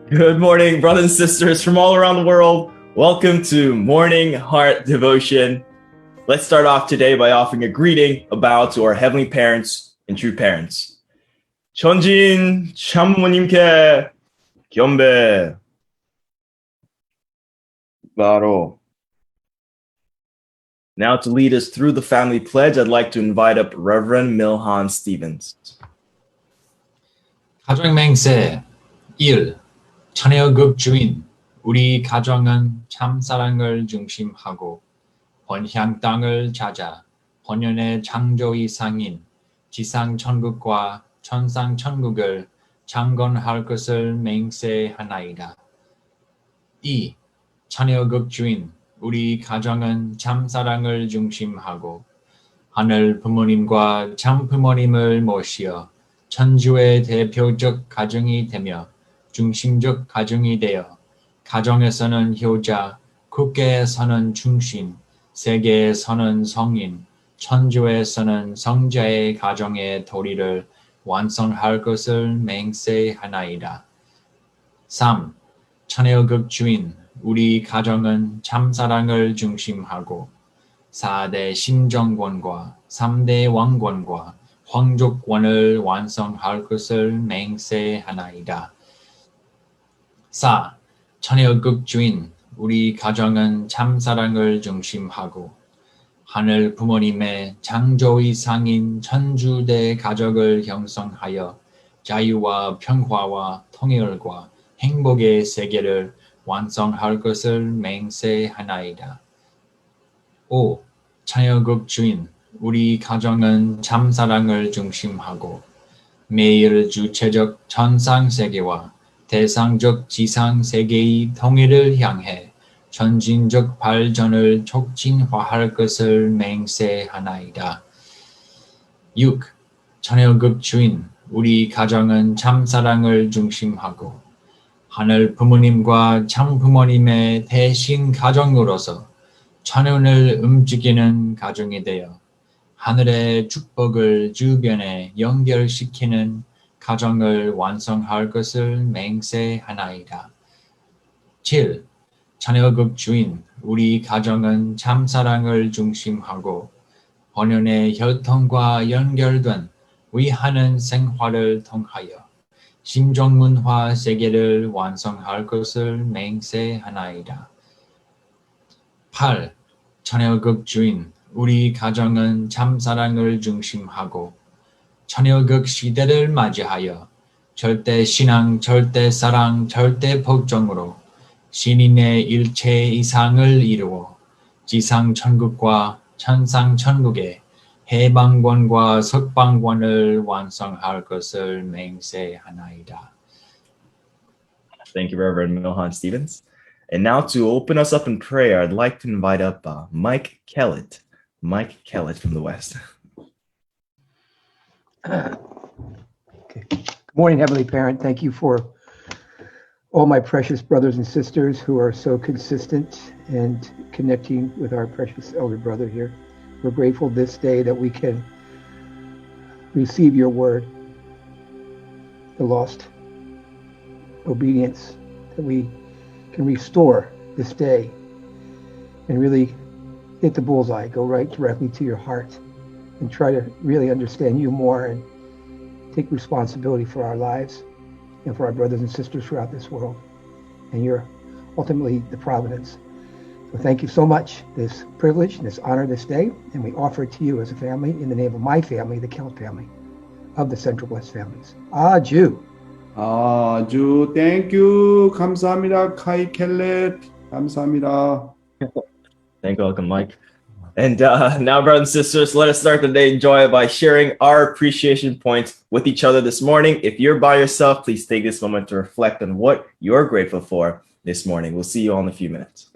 Good morning, brothers and sisters from all around the world. Welcome to Morning Heart Devotion. Let's start off today by offering a greeting, a bow to our heavenly parents and true parents. 천진 참모님께 경배. 바로. Now to lead us through the family pledge, I'd like to invite up Reverend Milhan Stevens. 가정 맹세 1. 자녀급 주인 우리 가정은 참사랑을 중심하고 번향 땅을 찾아 번연의 창조의 상인 지상 천국과 천상 천국을 창건할 것을 맹세하나이다. 2. 자녀급 주인 우리 가정은 참사랑을 중심하고 하늘 부모님과 참 부모님을 모시어 천주의 대표적 가정이 되며 중심적 가정이 되어 가정에서는 효자, 국계에서는 충신, 세계에서는 성인, 천주에서는 성자의 가정의 도리를 완성할 것을 맹세하나이다. 3. 자녀급 주인 우리 가정은 참사랑을 중심하고 4대 신정권과 3대 왕권과 황족권을 완성할 것을 맹세하나이다. 4. 자녀급 주인 우리 가정은 참사랑을 중심하고 하늘 부모님의 창조의 상인 천주대 가족을 형성하여 자유와 평화와 통일과 행복의 세계를 완성할 것을 맹세하나이다. 5. 자녀급 주인 우리 가정은 참사랑을 중심하고 매일 주체적 천상세계와 대상적 지상세계의 통일을 향해 전진적 발전을 촉진화할 것을 맹세하나이다. 6. 자녀급 주인 우리 가정은 참사랑을 중심하고 하늘 부모님과 참 부모님의 대신 가정으로서 천연을 움직이는 가정이 되어 하늘의 축복을 주변에 연결시키는 가정을 완성할 것을 맹세하나이다. 7. 자녀급 주인 우리 가정은 참사랑을 중심하고 번연의 혈통과 연결된 위하는 생활을 통하여 신종문화 세계를 완성할 것을 맹세하나이다. 8. 자녀급 주인 우리 가정은 참사랑을 중심하고 자녀급 시대를 맞이하여 절대 신앙, 절대 사랑, 절대 복종으로 신인의 일체 이상을 이루어 지상 천국과 천상 천국의 해방권과 석방권을 완성할 것을 맹세하나이다. Thank you, Reverend Milhan Stevens. And now to open us up in prayer, I'd like to invite up Mike Kellett. Mike Kellett from the West. Okay. Good morning, Heavenly Parent. Thank you for all my precious brothers and sisters who are so consistent and connecting with our precious elder brother here. We're grateful this day that we can receive your word, the lost obedience, that we can restore this day and really hit the bullseye, go right directly to your heart and try to really understand you more and take responsibility for our lives and for our brothers and sisters throughout this world. And you're ultimately the providence. So thank you so much, this privilege and this honor this day, and we offer it to you as a family in the name of my family, the Kellett family, of the Central West families. 아주. 아주 땡큐 감사합니다. 카이 켈렛 감사합니다. Thank you, welcome, Mike. And now, brothers and sisters, let us start the day in joy by sharing our appreciation points with each other this morning. If you're by yourself, please take this moment to reflect on what you're grateful for this morning. We'll see you all in a few minutes.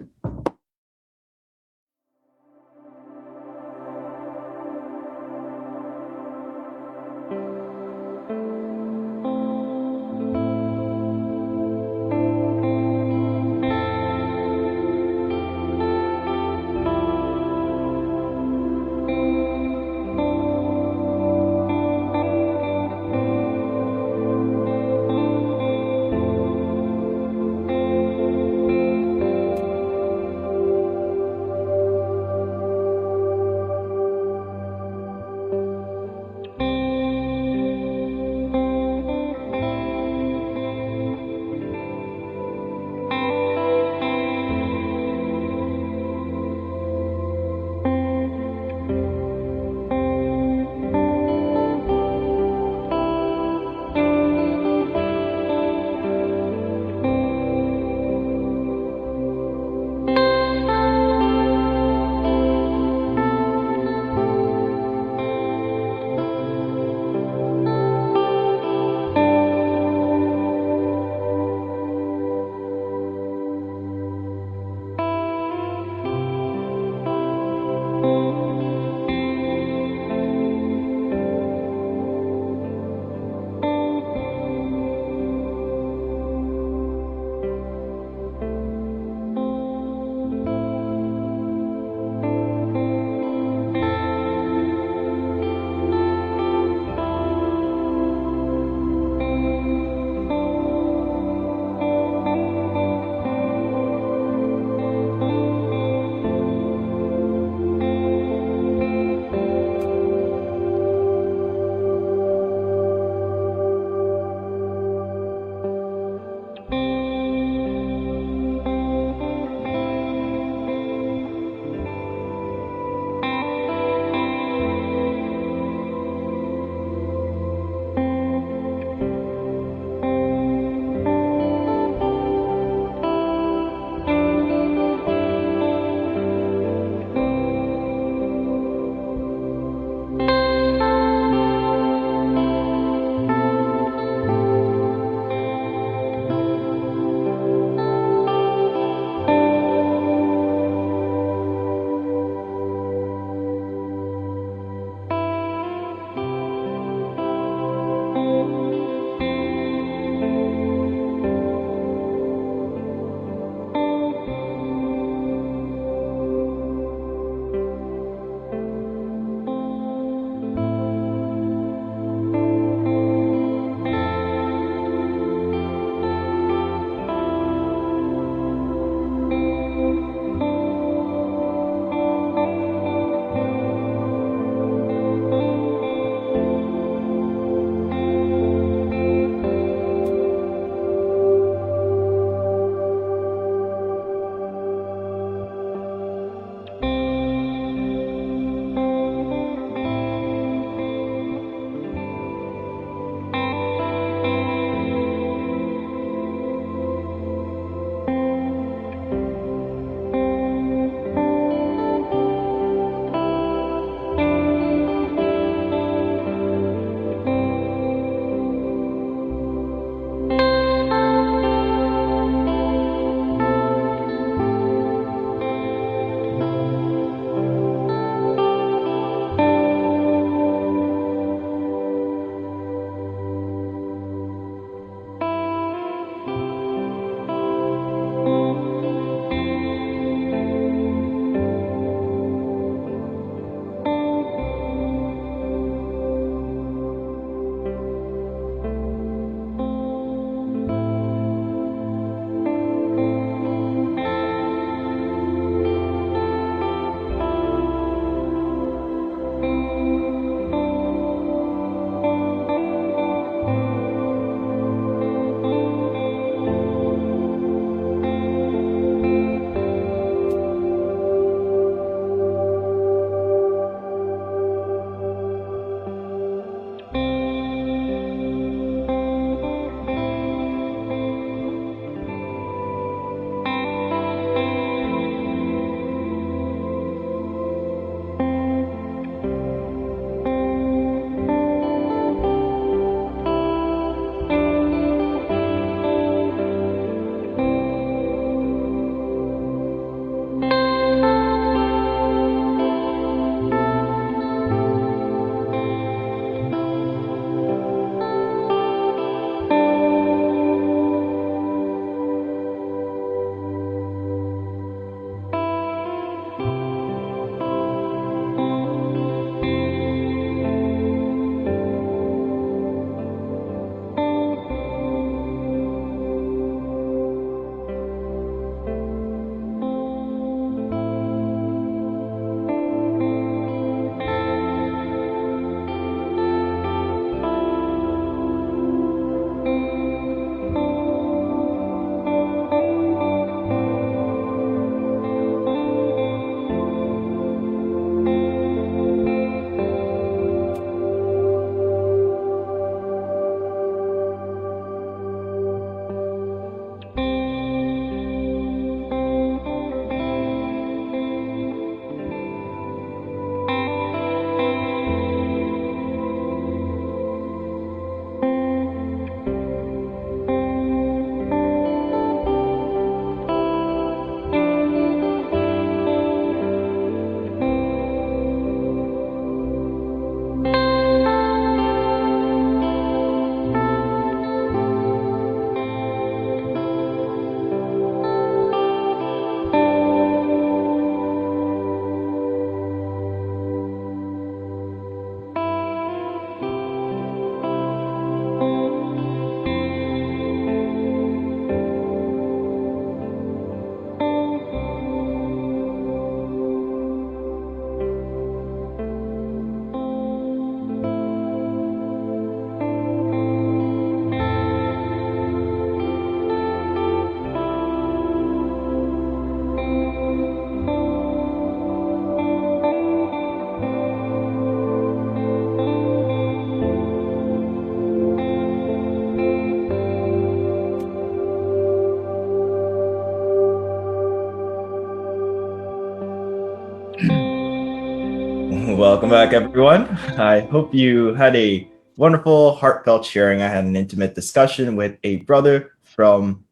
Welcome back, everyone. I hope you had a wonderful, heartfelt sharing. I had an intimate discussion with a brother from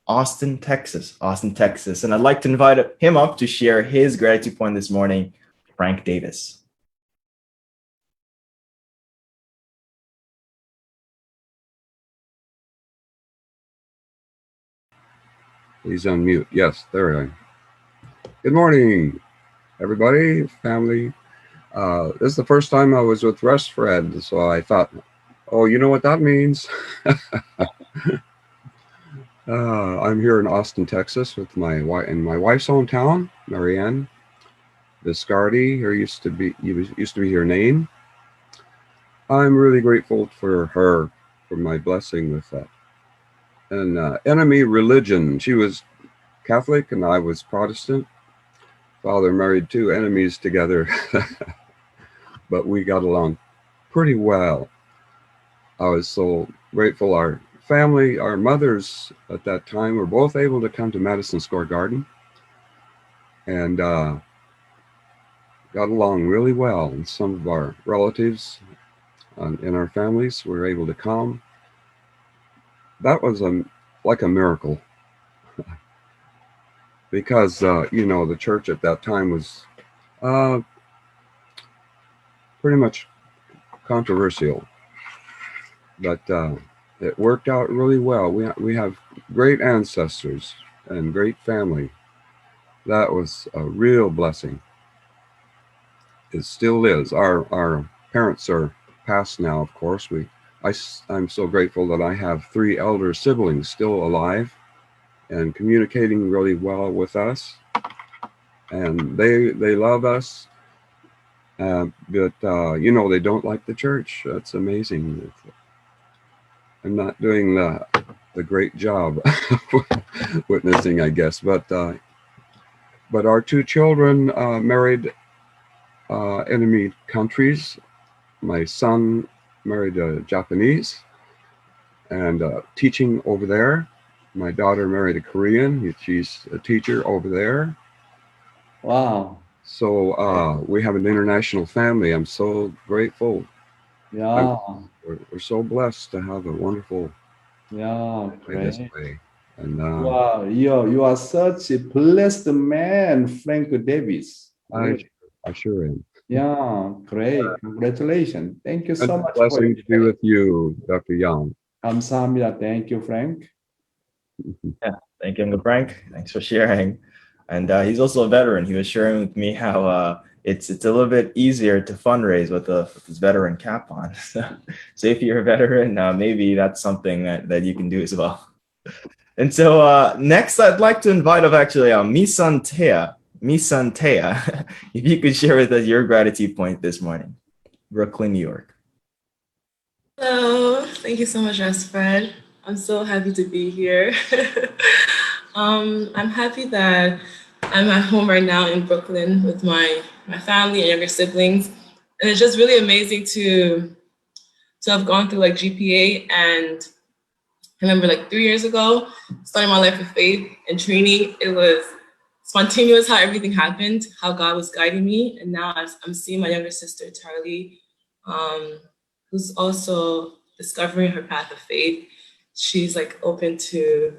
Austin, Texas. And I'd like to invite him up to share his gratitude point this morning, Frank Davis. He's on mute. Yes, there I am. Good morning, everybody, family. This is the first time I was with Rest Fred, so I thought, oh, you know what that means? I'm here in Austin, Texas, with my wife in my wife's hometown, Marianne Viscardi. Her used to be her name. I'm really grateful for her, for my blessing with that. And enemy religion. She was Catholic and I was Protestant. Father married two enemies together, but we got along pretty well. I was so grateful. Our family, our mothers at that time were both able to come to Madison Square Garden and got along really well. And some of our relatives in our families were able to come. That was like a miracle because, the church at that time was pretty much controversial, but it worked out really well. We have great ancestors and great family. That was a real blessing. It still is. Our parents are passed now, of course. I'm so grateful that I have 3 elder siblings still alive and communicating really well with us. And they love us, but they don't like the church. That's amazing. I'm not doing the great job witnessing, I guess. But our 2 children married enemy countries. My son married a Japanese and teaching over there. My daughter married a Korean. She's a teacher over there. Wow. So we have an international family. I'm so grateful. Yeah. We're so blessed to have a wonderful Yeah. family this Great. way. And Wow. You are such a blessed man, Frank Davis. I sure am. Yeah. Great. Congratulations. Thank you so And much for blessing your to be with you, Dr. Yong. 감사합니다. Thank you, Frank. Yeah, thank you, Uncle Frank. Thanks for sharing. And he's also a veteran. He was sharing with me how it's a little bit easier to fundraise with his veteran cap on. So if you're a veteran, maybe that's something that you can do as well. And so next, I'd like to invite Misan Tea. If you could share with us your gratitude point this morning. Brooklyn, New York. Hello, thank you so much, Fred. I'm so happy to be here. I'm happy that I'm at home right now in Brooklyn with my family and younger siblings. And it's just really amazing to have gone through like GPA. And I remember like 3 years ago, starting my life with faith and training, it was spontaneous how everything happened, how God was guiding me. And now I'm seeing my younger sister, Charlie, who's also discovering her path of faith. She's like open to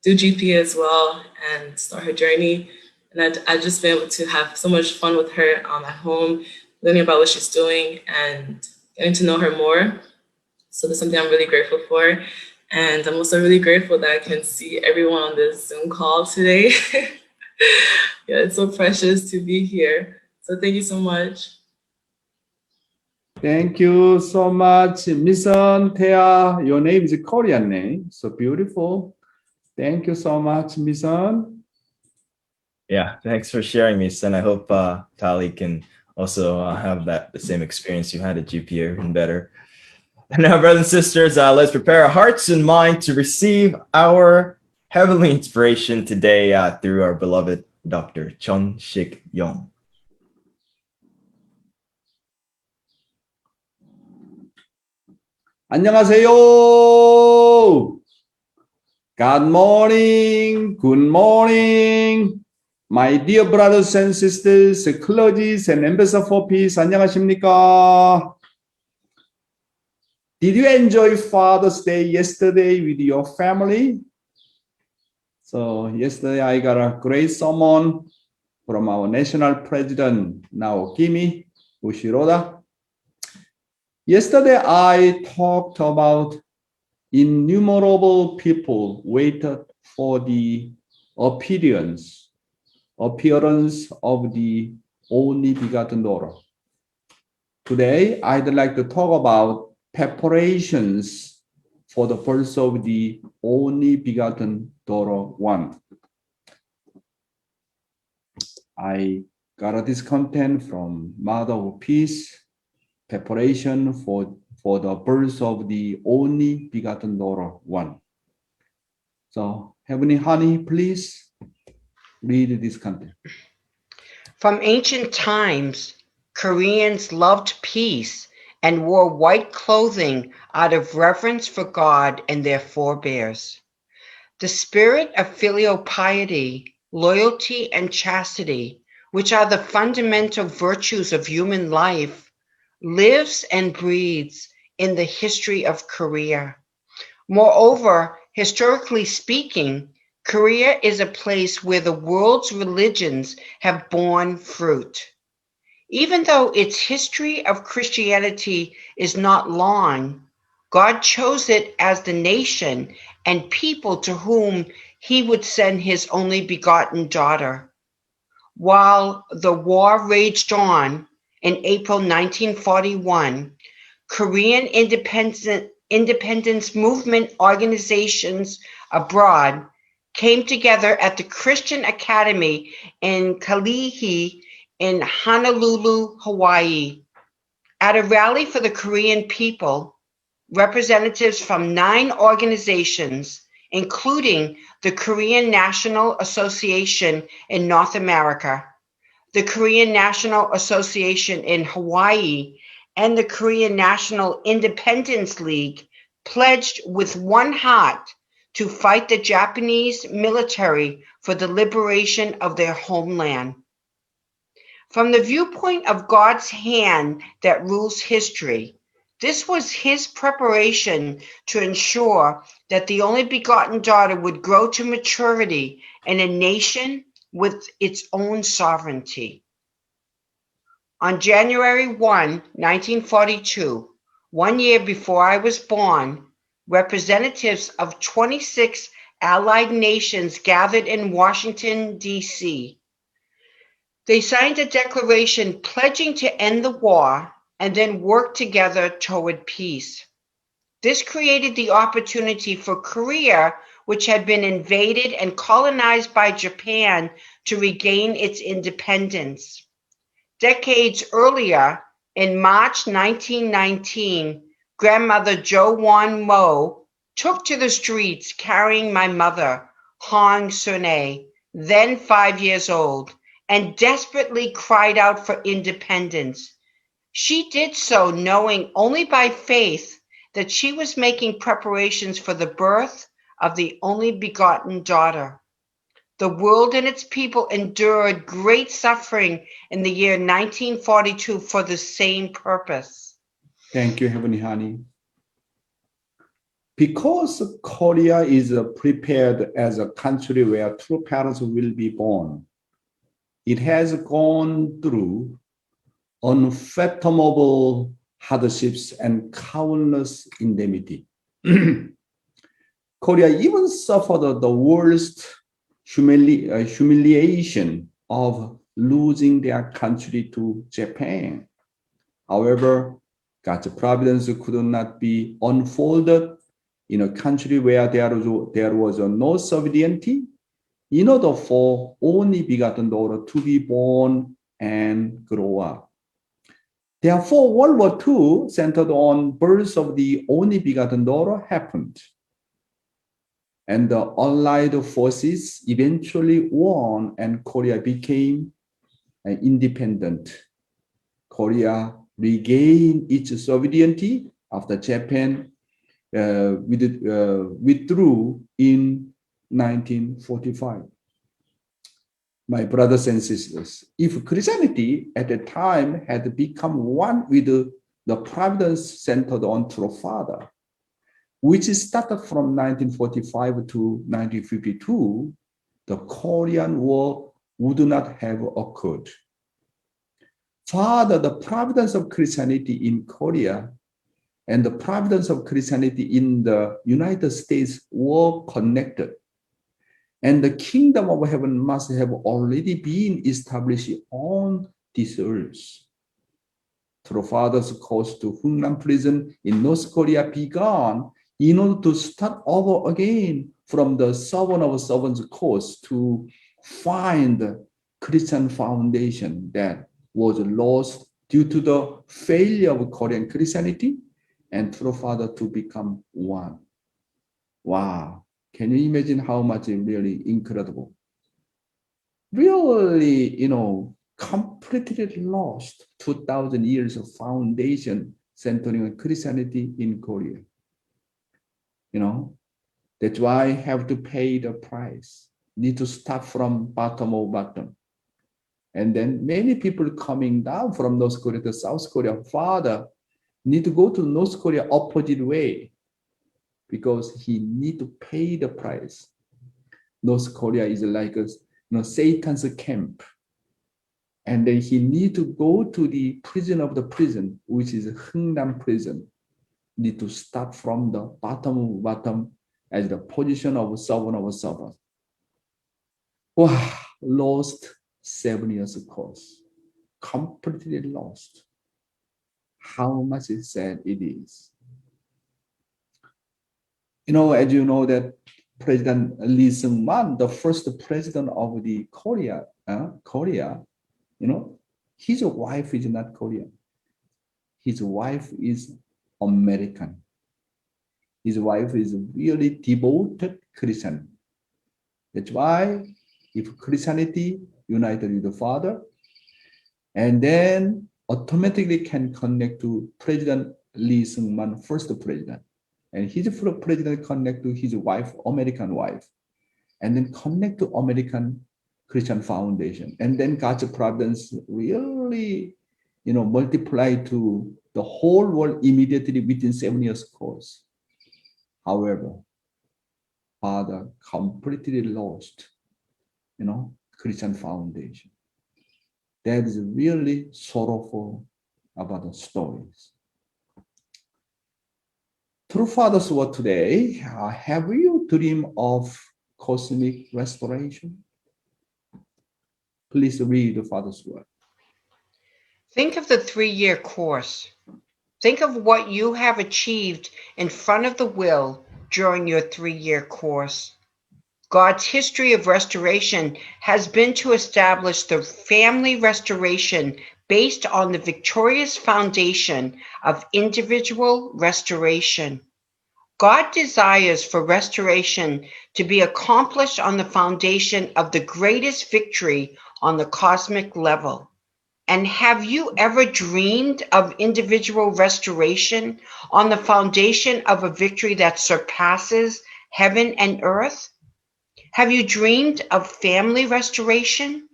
do GPA as well and start her journey. And I've just been able to have so much fun with her at home, learning about what she's doing and getting to know her more. So that's something I'm really grateful for. And I'm also really grateful that I can see everyone on this Zoom call today. Yeah, it's so precious to be here. So thank you so much. Thank you so much, Misan Thea. Your name is a Korean name, so beautiful. Thank you so much, Misan. Yeah, thanks for sharing, Misan. I hope Tali can also have the same experience you had at GPA and better. And now, brothers and sisters, let's prepare our hearts and mind to receive our heavenly inspiration today through our beloved Dr. Chun Shik Yong. 안녕하세요. Good morning. Good morning. My dear brothers and sisters, clergies and ambassador for peace, 안녕하십니까? Did you enjoy Father's Day yesterday with your family? So yesterday I got a great sermon from our national president, Naokimi Ushiroda. Yesterday I talked about innumerable people waited for the appearance of the only begotten daughter. Today, I'd like to talk about preparations for the birth of the only begotten daughter one. I got this content from Mother of Peace, preparation for the birth of the only begotten daughter one. So, Heavenly Honey, please read this content. From ancient times, Koreans loved peace and wore white clothing out of reverence for God and their forebears. The spirit of filial piety, loyalty, and chastity, which are the fundamental virtues of human life, lives and breathes in the history of Korea. Moreover, historically speaking, Korea is a place where the world's religions have borne fruit. Even though its history of Christianity is not long, God chose it as the nation and people to whom he would send his only begotten daughter. While the war raged on in April 1941, Korean independence movement organizations abroad came together at the Christian Academy in Kalihi in Honolulu, Hawaii. At a rally for the Korean people, representatives from 9 organizations, including the Korean National Association in North America, the Korean National Association in Hawaii, and the Korean National Independence League, pledged with one heart to fight the Japanese military for the liberation of their homeland. From the viewpoint of God's hand that rules history, this was his preparation to ensure that the only begotten daughter would grow to maturity in a nation with its own sovereignty. On January 1, 1942, 1 year before I was born, representatives of 26 allied nations gathered in Washington, D.C. They signed a declaration pledging to end the war and then work together toward peace. This created the opportunity for Korea, which had been invaded and colonized by Japan, to regain its independence. Decades earlier, in March 1919, grandmother Jo Won Mo took to the streets carrying my mother, Hong Sun-ae, then 5 years old, and desperately cried out for independence. She did so knowing only by faith that she was making preparations for the birth of the only begotten daughter. The world and its people endured great suffering in the year 1942 for the same purpose. Thank you, Heavenly Honey. Because Korea is prepared as a country where true parents will be born, it has gone through unfathomable hardships and countless indemnity. Korea even suffered the worst humiliation of losing their country to Japan. However, God's providence could not be unfolded in a country where there was no sovereignty in order for only begotten daughter to be born and grow up. Therefore, World War II, centered on birth of the only begotten daughter, happened. And the Allied forces eventually won, and Korea became independent. Korea regained its sovereignty after Japan withdrew in 1945. My brothers and sisters, if Christianity at the time had become one with the providence centered on true Father, which started from 1945 to 1952, the Korean War would not have occurred. Father, the providence of Christianity in Korea and the providence of Christianity in the United States were connected. And the kingdom of heaven must have already been established on this earth. Through Father's course to Hungnam prison in North Korea began in order to start over again from the servant of servants course to find the Christian foundation that was lost due to the failure of Korean Christianity and through Father to become one. Wow. Can you imagine how much really incredible? Really, completely lost 2,000 years of foundation centering on Christianity in Korea. That's why I have to pay the price. Need to start from bottom of bottom. And then many people coming down from North Korea to South Korea, Father, need to go to North Korea opposite way because he need to pay the price. North Korea is like Satan's camp. And then he need to go to the prison of the prison, which is Hungnam prison. Need to start from the bottom as the position of servant of a servant. Wow, lost 7 years course. Completely lost. How much sad it is. As you know that President Lee Seung-man, the first president of the Korea, his wife is not Korean. His wife is American. His wife is really devoted Christian. That's why if Christianity united with the Father, and then automatically can connect to President Lee Seung-man, first president. And his first president connect to his wife, American wife, and then connect to American Christian foundation. And then God's providence really, multiply to the whole world immediately within 7 years course. However, Father completely lost, Christian foundation. That is really sorrowful about the stories. Through Father's word today, have you dreamed of cosmic restoration? Please read the Father's word. Think of the 3-year course. Think of what you have achieved in front of the will during your 3-year course. God's history of restoration has been to establish the family restoration based on the victorious foundation of individual restoration. God desires for restoration to be accomplished on the foundation of the greatest victory on the cosmic level. And have you ever dreamed of individual restoration on the foundation of a victory that surpasses heaven and earth? Have you dreamed of family restoration?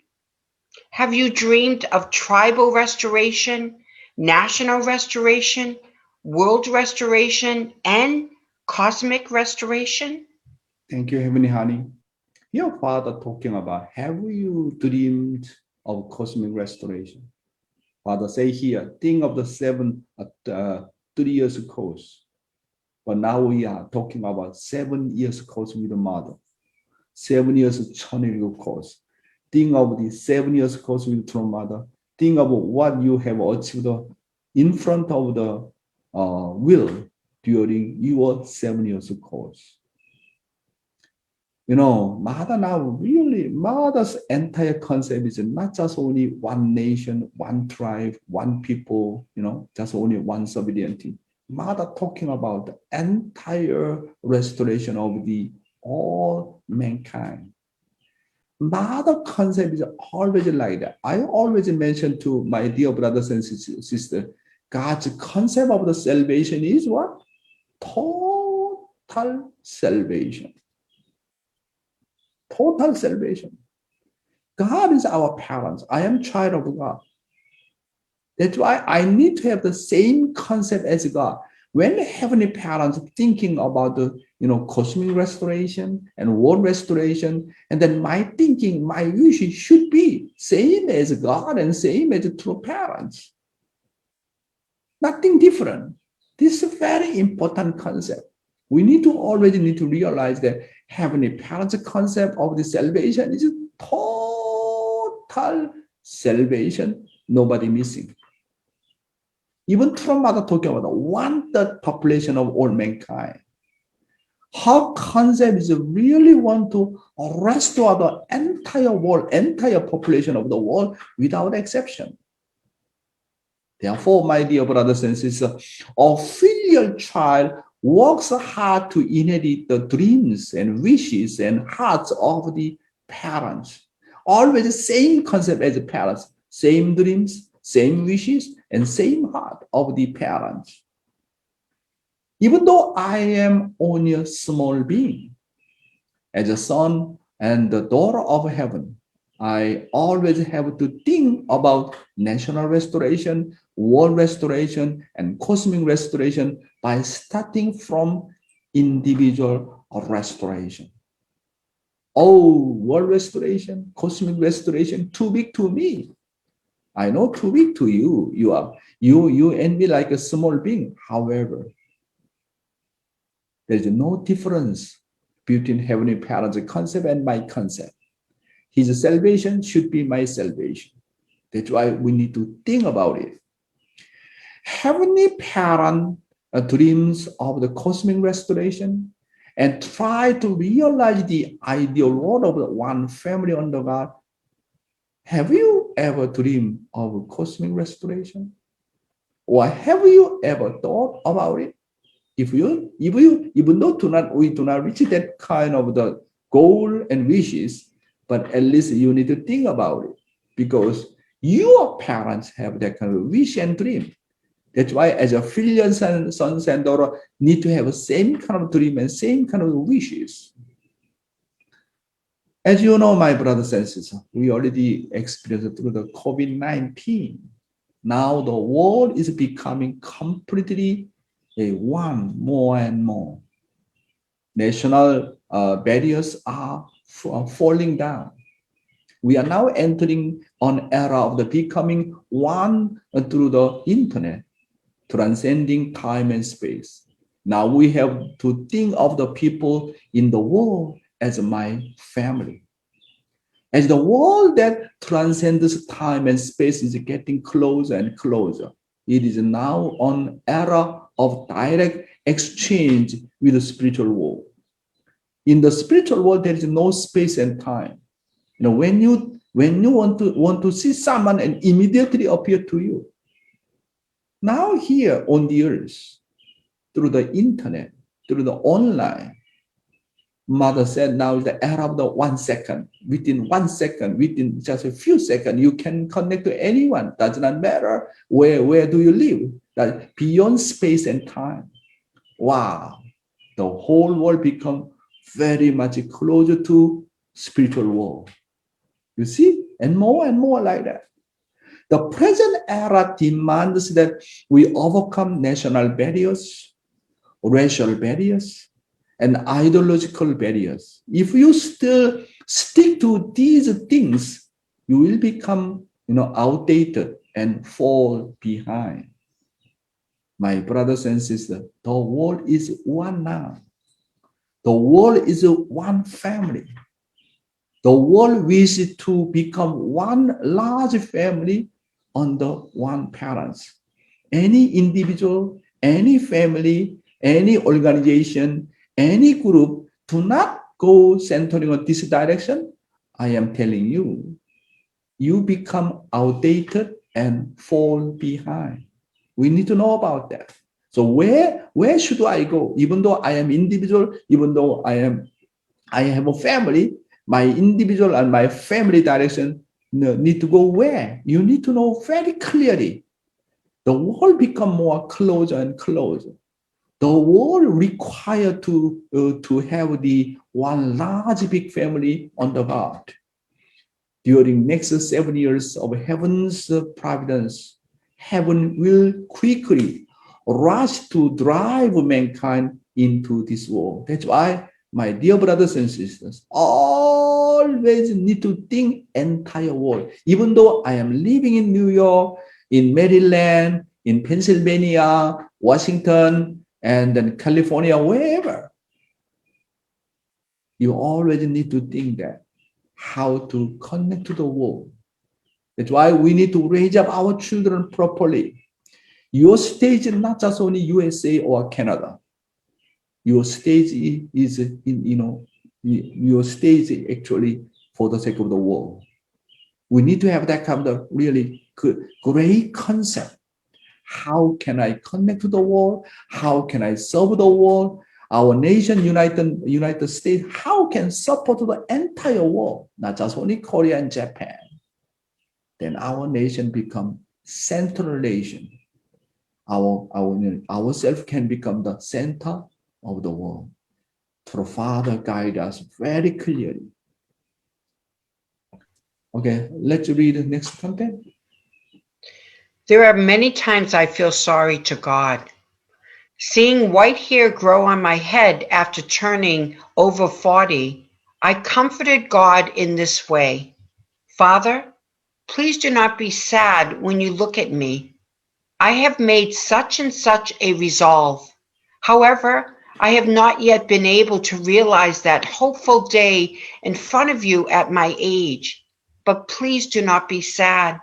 Have you dreamed of tribal restoration, national restoration, world restoration, and cosmic restoration? Thank you, Heavenly Honey. Your Father talking about, have you dreamed of cosmic restoration? Father say here, think of the 3 years course. But now we are talking about 7 years course with the mother. 7 years channel course. Think of the 7 years course with the mother. Think of what you have achieved in front of the will during your 7 years course. Mother now really, Mother's entire concept is not just only one nation, one tribe, one people, just only one sovereignty. Mother talking about the entire restoration of the all mankind. Mother concept is always like that. I always mention to my dear brothers and sisters, God's concept of the salvation is what? Total salvation. Total salvation. God is our parents. I am child of God. That's why I need to have the same concept as God. When the heavenly parents thinking about the cosmic restoration and world restoration, and then my thinking, my wish should be same as God and same as the true parents. Nothing different. This is a very important concept. We need to realize that heavenly parents concept of the salvation is total salvation, nobody missing. Even Trump are talking about 1/3 population of all mankind. How concept is really want to restore the entire world, entire population of the world without exception. Therefore, my dear brothers and sisters, a filial child works hard to inherit the dreams and wishes and hearts of the parents. Always the same concept as the parents, same dreams, same wishes, and same heart of the parents. Even though I am only a small being, as a son and the daughter of heaven, I always have to think about national restoration, world restoration, and cosmic restoration by starting from individual restoration. Oh, world restoration, cosmic restoration, too big to me. I know too big to you. You and me like a small being. However, there is no difference between Heavenly Parent's concept and my concept. His salvation should be my salvation. That's why we need to think about it. Heavenly Parent dreams of the cosmic restoration and try to realize the ideal world of the one family under God. Have you ever dreamed of cosmic restoration? Or have you ever thought about it? If you even though we do not reach that kind of the goal and wishes, but at least you need to think about it because your parents have that kind of wish and dream. That's why as a filial sons and daughter need to have the same kind of dream and same kind of wishes. As you know, my brothers and sisters, we already experienced through the COVID-19. Now the world is becoming completely one more and more. National barriers are falling down. We are now entering an era of the becoming one through the internet, transcending time and space. Now we have to think of the people in the world as my family. As the world that transcends time and space is getting closer and closer, it is now an era of direct exchange with the spiritual world. In the spiritual world, there is no space and time. When you want to see someone and immediately appear to you. Now here on the earth, through the internet, through the online, Mother said now is the era of the 1 second. Within 1 second, within just a few seconds, you can connect to anyone. Does not matter where do you live. That beyond space and time. Wow, the whole world become very much closer to spiritual world. You see, and more like that. The present era demands that we overcome national barriers, racial barriers, and ideological barriers. If you still stick to these things, you will become outdated and fall behind. My brothers and sisters, the world is one now. The world is one family. The world wishes to become one large family under one parents. Any individual, any family, any organization, any group do not go centering on this direction. I am telling you, you become outdated and fall behind. We need to know about that. So where should I go? Even though I am individual, even though I have a family, my individual and my family direction need to go where? You need to know very clearly. The world become more closer and closer. The world require to have the one large big family on the God. during next 7 years of heaven's providence, heaven will quickly rush to drive mankind into this world. That's why, my dear brothers and sisters, always need to think entire world. Even though I am living in New York, in Maryland, in Pennsylvania, Washington, and then California, wherever, you always need to think that how to connect to the world. That's why we need to raise up our children properly. Your stage is not just only USA or Canada. Your stage is in, your stage is actually for the sake of the world. We need to have that kind of really good, great concept. How can I connect to the world? How can I serve the world? Our nation, United States, how can support the entire world, not just only Korea and Japan? Then our nation become central nation. Ourselves can become the center of the world. The Father guide us very clearly. Okay, let's read the next content. There are many times I feel sorry to God. Seeing white hair grow on my head after turning over 40, I comforted God in this way. Father, please do not be sad when you look at me. I have made such and such a resolve. However, I have not yet been able to realize that hopeful day in front of you at my age. But please do not be sad.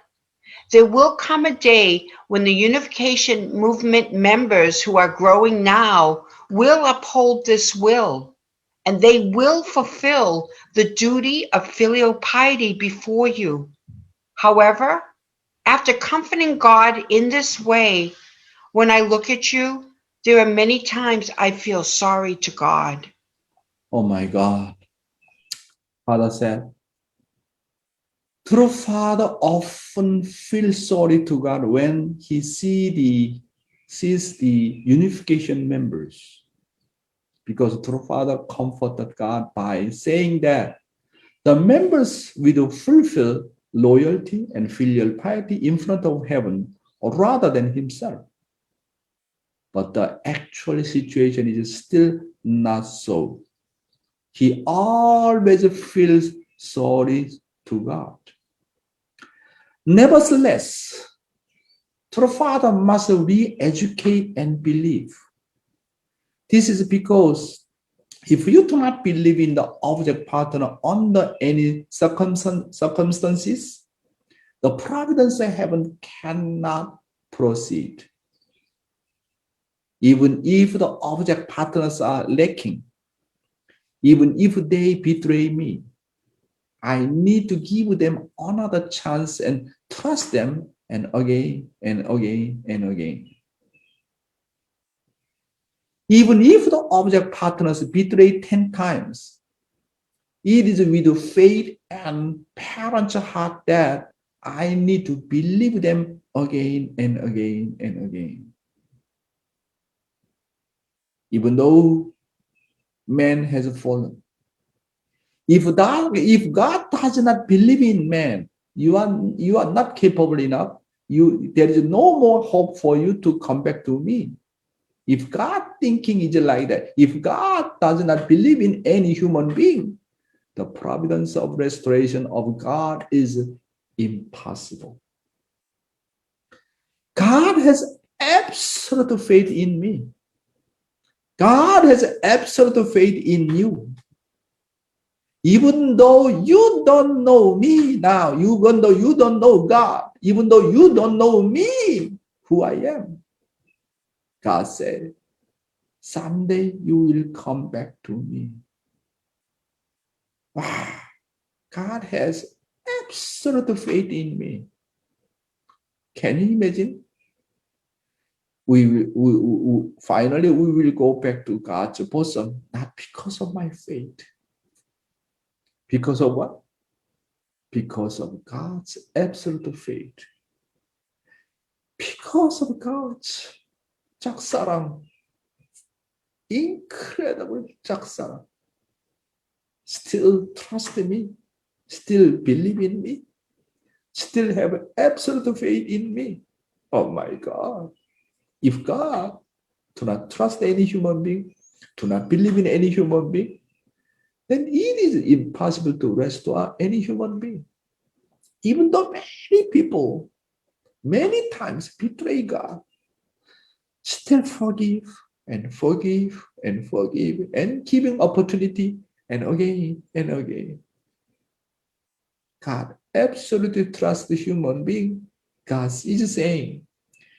There will come a day when the Unification Movement members who are growing now will uphold this will, and they will fulfill the duty of filial piety before you. However, after comforting God in this way, when I look at you, there are many times I feel sorry to God. Oh my God. Father said, true father often feels sorry to God when he sees the unification members. Because true father comforted God by saying that the members will fulfill loyalty and filial piety in front of heaven rather than himself. But the actual situation is still not so. He always feels sorry to God. Nevertheless, the father must re-educate and believe. This is because if you do not believe in the object partner under any circumstances, the providence of heaven cannot proceed. Even if the object partners are lacking, even if they betray me, I need to give them another chance and trust them and again and again and again. Even if the object partners betray 10 times, it is with faith and parent's heart that I need to believe them again and again and again. Even though man has fallen. If God does not believe in man, you are not capable enough. There is no more hope for you to come back to me. If God thinking is like that, if God does not believe in any human being, the providence of restoration of God is impossible. God has absolute faith in me. God has absolute faith in you. Even though you don't know me now, even though you don't know God, even though you don't know me, who I am, God said, someday you will come back to me. Wow. God has absolute faith in me. Can you imagine? Finally, we will go back to God's bosom, not because of my faith. Because of what? Because of God's absolute faith. Because of God's 짝사랑, incredible 짝사랑. Still trust me. still believe in me, still have absolute faith in me. Oh my God. If God do not trust any human being, do not believe in any human being, then it is impossible to restore any human being. Even though many people, many times betray God, still forgive and forgive and forgive and giving opportunity and again and again. God absolutely trusts the human being. God is saying,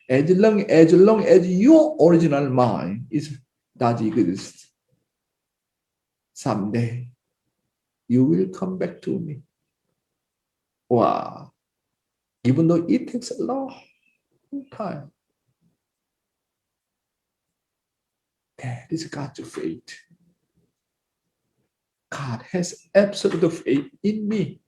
as long as your original mind does exist, someday you will come back to me. Wow. Even though it takes a long time. That is God's faith. God has absolute faith in me.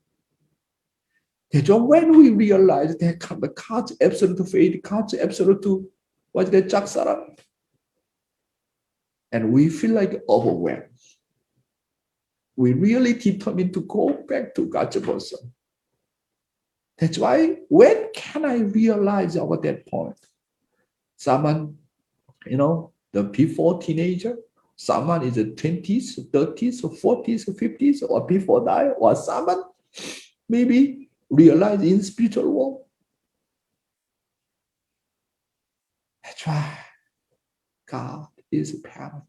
So when we realize that God's absolute faith, God's absolute what's the jaksaram, and we feel like overwhelmed, we really determined to go back to God's bosom. That's why, when can I realize about that point? Someone, the before teenager, someone is in 20s, 30s, or 40s, or 50s, or before die, or someone maybe realize in spiritual world. That's why God is a parent.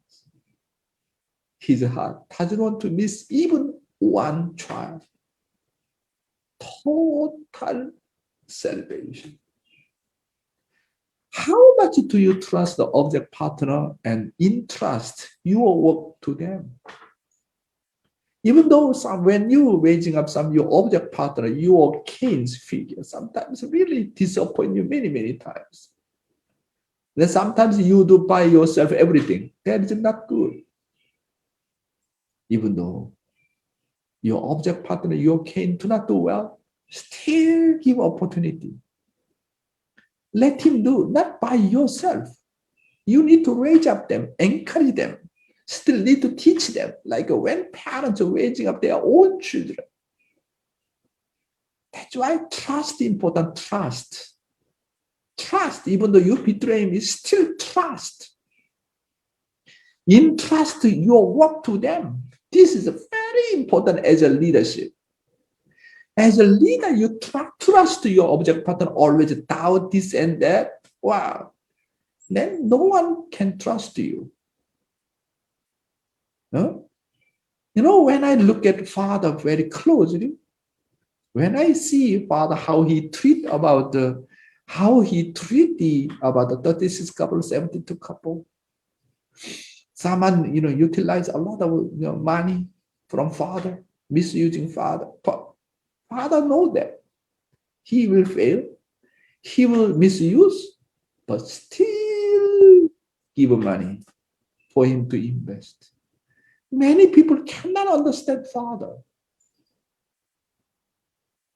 His heart doesn't want to miss even one child. Total salvation. How much do you trust the object partner and entrust your work to them? Even though when you raising up your object partner, your Cain's figure sometimes really disappoint you many, many times. Then sometimes you do by yourself everything. That is not good. Even though your object partner, your Cain do not do well, still give opportunity. Let him do, not by yourself. You need to raise up them, encourage them, still need to teach them, like when parents are raising up their own children. That's why trust is important, trust. Trust, even though you betray him, is still trust. Entrust your work to them. This is very important as a leadership. As a leader, you trust your object partner, always doubt this and that. Wow. Then no one can trust you. No? When I look at Father very closely, when I see Father how he treat about the 36 couple, 72 couple, someone utilize a lot of money from Father, misusing Father. Father knows that he will fail, he will misuse, but still give money for him to invest. Many people cannot understand Father.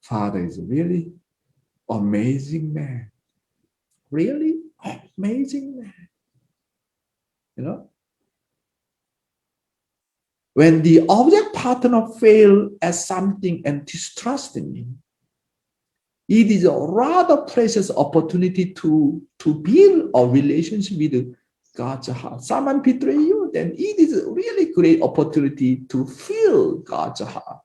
Father is a really amazing man. Really amazing man. When the object partner fail at something and distrust in him, it is a rather precious opportunity to build a relationship with God's heart. Someone betray you, then it is a really great opportunity to feel God's heart.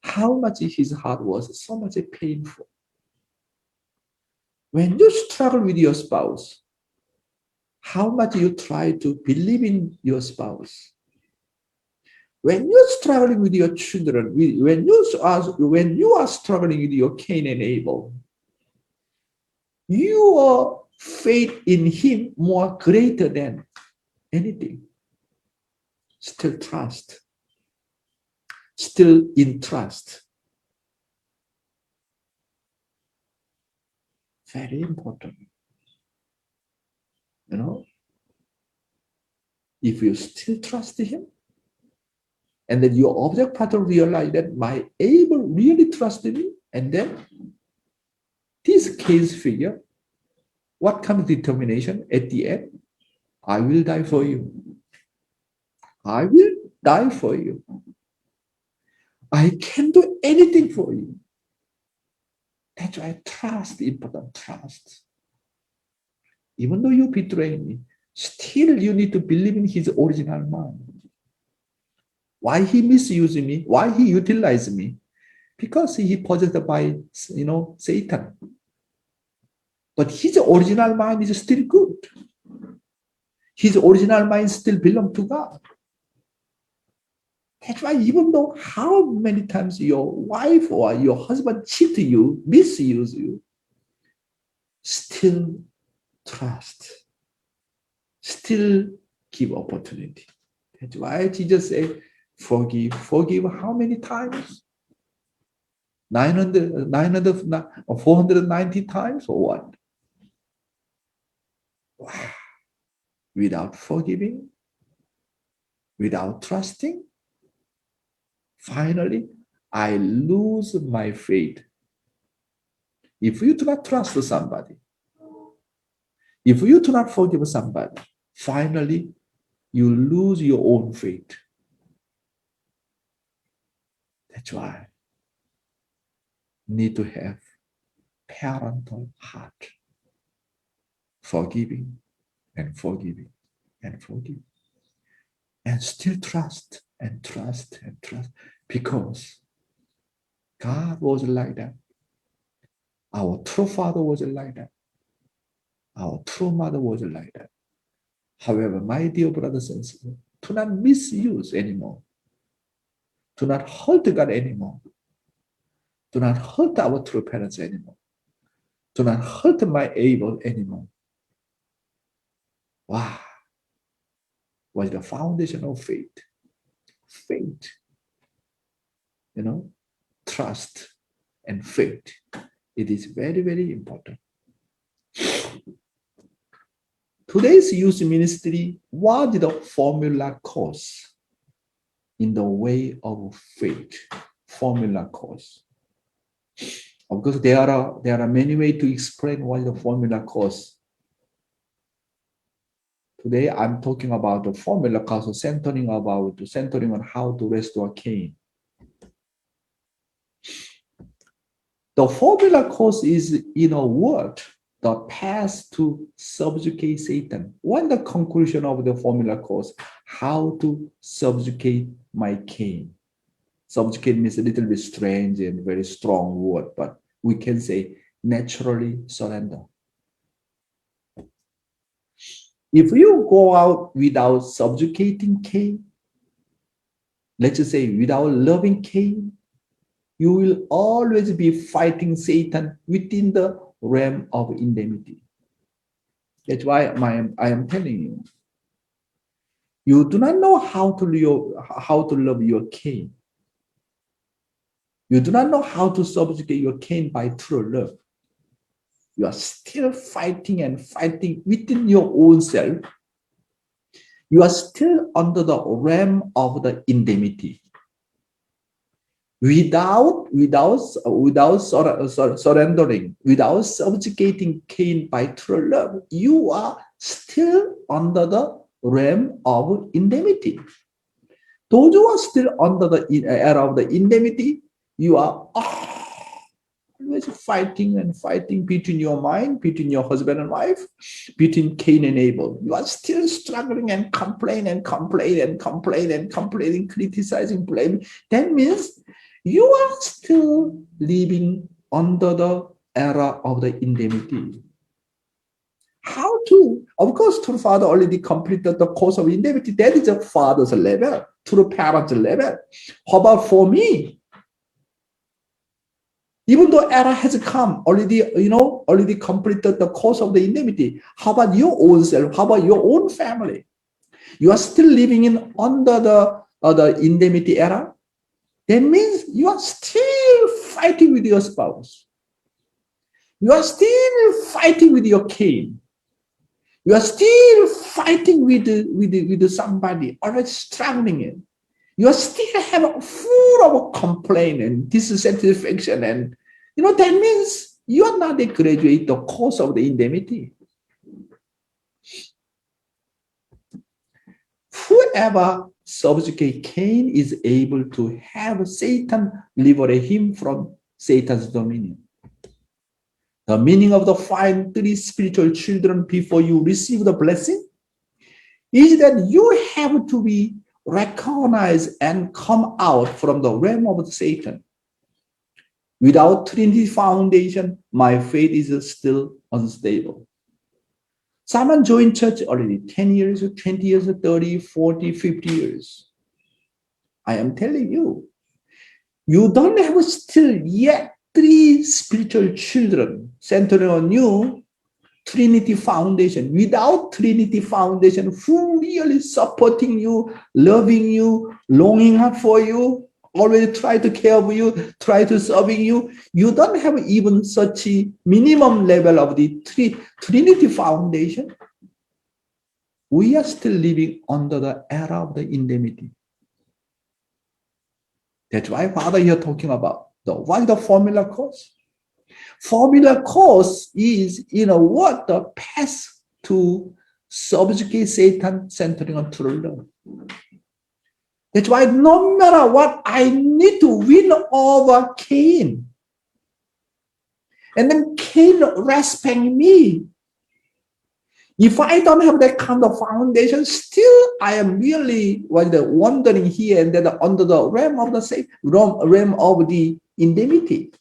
How much his heart was so much painful. When you struggle with your spouse, how much you try to believe in your spouse. When you're struggling with your children, when you are struggling with your Cain and Abel, your faith in him more greater than anything. Still trust. Still in trust. Very important. If you still trust him, and then your object partner realize that my Abel really trusted me, and then this case figure, what comes determination at the end? I will die for you. I will die for you. I can do anything for you. That's why trust, important trust. Even though you betray me, still you need to believe in his original mind. Why he misused me? Why he utilized me? Because he possessed by, Satan. But his original mind is still good. His original mind still belongs to God. That's why even though how many times your wife or your husband cheat you, misuse you, still trust, still give opportunity. That's why Jesus said, forgive. Forgive how many times? 490 times or what? Wow. Without forgiving, without trusting, finally, I lose my faith. If you do not trust somebody, if you do not forgive somebody, finally, you lose your own faith. That's why you need to have parental heart, forgiving and forgiving and forgiving, and still trust and trust and trust, because God was like that. Our true father was like that. Our true mother was like that. However, my dear brothers and sisters, do not misuse anymore. Do not hurt God anymore. Do not hurt our true parents anymore. Do not hurt my able anymore. Wow. What is the foundation of faith? Faith. Trust and faith. It is very, very important. Today's youth ministry, what is the formula course in the way of faith? Formula course. Of course, there are many ways to explain what is the formula course. Today, I'm talking about the formula course, centering on how to restore Cain. The formula course is, word, the path to subjugate Satan. What is the conclusion of the formula course? How to subjugate my Cain. Subjugate means a little bit strange and very strong word, but we can say naturally surrender. If you go out without subjugating Cain, let's just say without loving Cain, you will always be fighting Satan within the realm of indemnity. That's why I am telling you. You do not know how to love your Cain. You do not know how to subjugate your Cain by true love. You are still fighting and fighting within your own self. You are still under the realm of the indemnity. Without surrendering, without subjugating Cain by true love, you are still under the realm of indemnity. Those who are still under the era of the indemnity, you are always fighting and fighting between your mind, between your husband and wife, between Cain and Abel. You are still struggling and complaining, criticizing, blaming. That means you are still living under the era of the indemnity. How to? Of course, true father already completed the course of indemnity. That is a father's level, true parent's level. How about for me? Even though era has come, already completed the course of the indemnity. How about your own self? How about your own family? You are still living in under the indemnity era. That means you are still fighting with your spouse. You are still fighting with your Cain. You are still fighting with somebody, always struggling in. You are still have full of complaint and dissatisfaction, and that means you are not a graduate the course of the indemnity. Whoever subjugate Cain is able to have Satan liberate him from Satan's dominion. The meaning of the find 3 spiritual children before you receive the blessing is that you have to be recognized and come out from the realm of Satan. Without Trinity foundation, my faith is still unstable. Someone joined church already 10 years, 20 years, 30, 40, 50 years. I am telling you, you don't have still yet 3 spiritual children centered on you, Trinity foundation. Without Trinity foundation, who really supporting you, loving you, longing for you, always try to care for you, try to serving you. You don't have even such a minimum level of the Trinity foundation. We are still living under the era of the indemnity. That's why Father here talking about why the formula course. Formula course is, what the path to subjugate Satan centering on true love. That's why no matter what, I need to win over Cain. And then Cain respect me. If I don't have that kind of foundation, still I am really wandering here and then under the realm of the realm of the indemnity.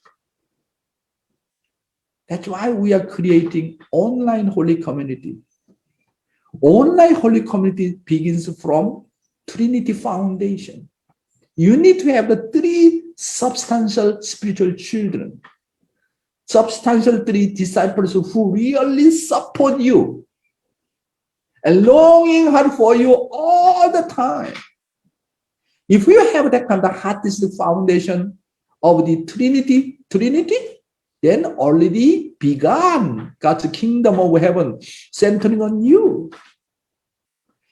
That's why we are creating online holy community. Online holy community begins from Trinity foundation. You need to have the 3 substantial spiritual children, substantial 3 disciples who really support you and longing hard for you all the time. If you have that kind of artistic foundation of the Trinity, then already begun God's kingdom of heaven centering on you.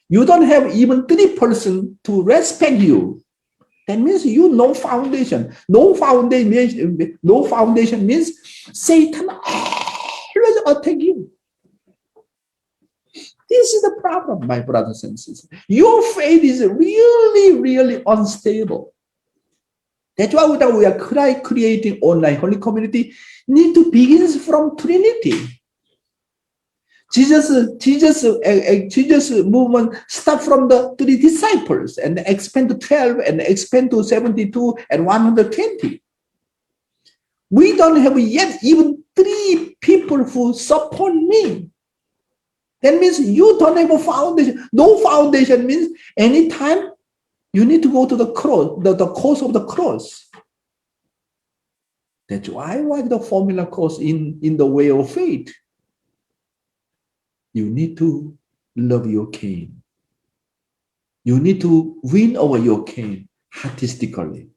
You don't have even 3 persons to respect you. That means you no foundation. No foundation means Satan always attack you. This is the problem, my brothers and sisters. Your faith is really, really unstable. That's why we are creating online holy community. Need to begin from Trinity. Jesus movement start from the 3 disciples and expand to 12 and expand to 72 and 120. We don't have yet even 3 people who support me. That means you don't have a foundation. No foundation means anytime you need to go to the cross, the course of the cross. That's why the formula course in the way of faith. You need to love your Cain. You need to win over your Cain artistically.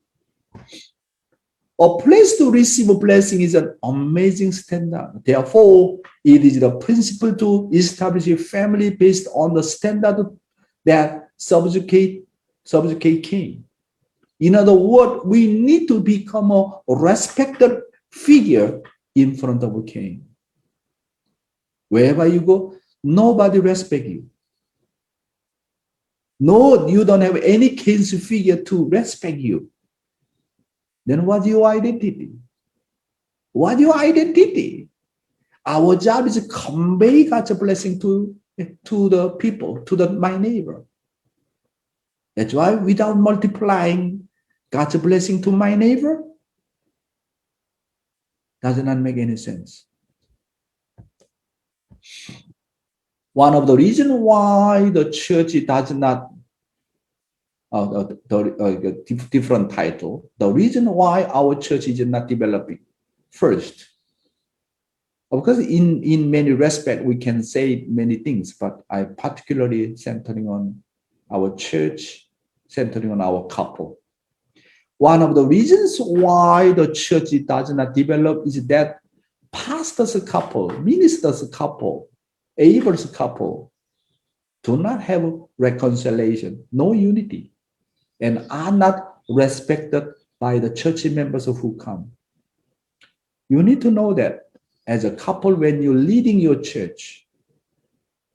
A place to receive a blessing is an amazing standard. Therefore, it is the principle to establish a family based on the standard that subjugate Cain. In other words, we need to become a respected figure in front of Cain. Wherever you go, nobody respects you. No, you don't have any Cain's figure to respect you. Then what's your identity? What's your identity? Our job is to convey God's blessing to the people, to my neighbor. That's why without multiplying God's blessing to my neighbor, does not make any sense. One of the reasons why the church does not different title. The reason why our church is not developing. First, of course, in many respects, we can say many things, but I particularly centering on our church, centering on our couple. One of the reasons why the church does not develop is that pastors couple, ministers couple, Abel's couple do not have reconciliation, no unity, and are not respected by the church members who come. You need to know that as a couple, when you're leading your church,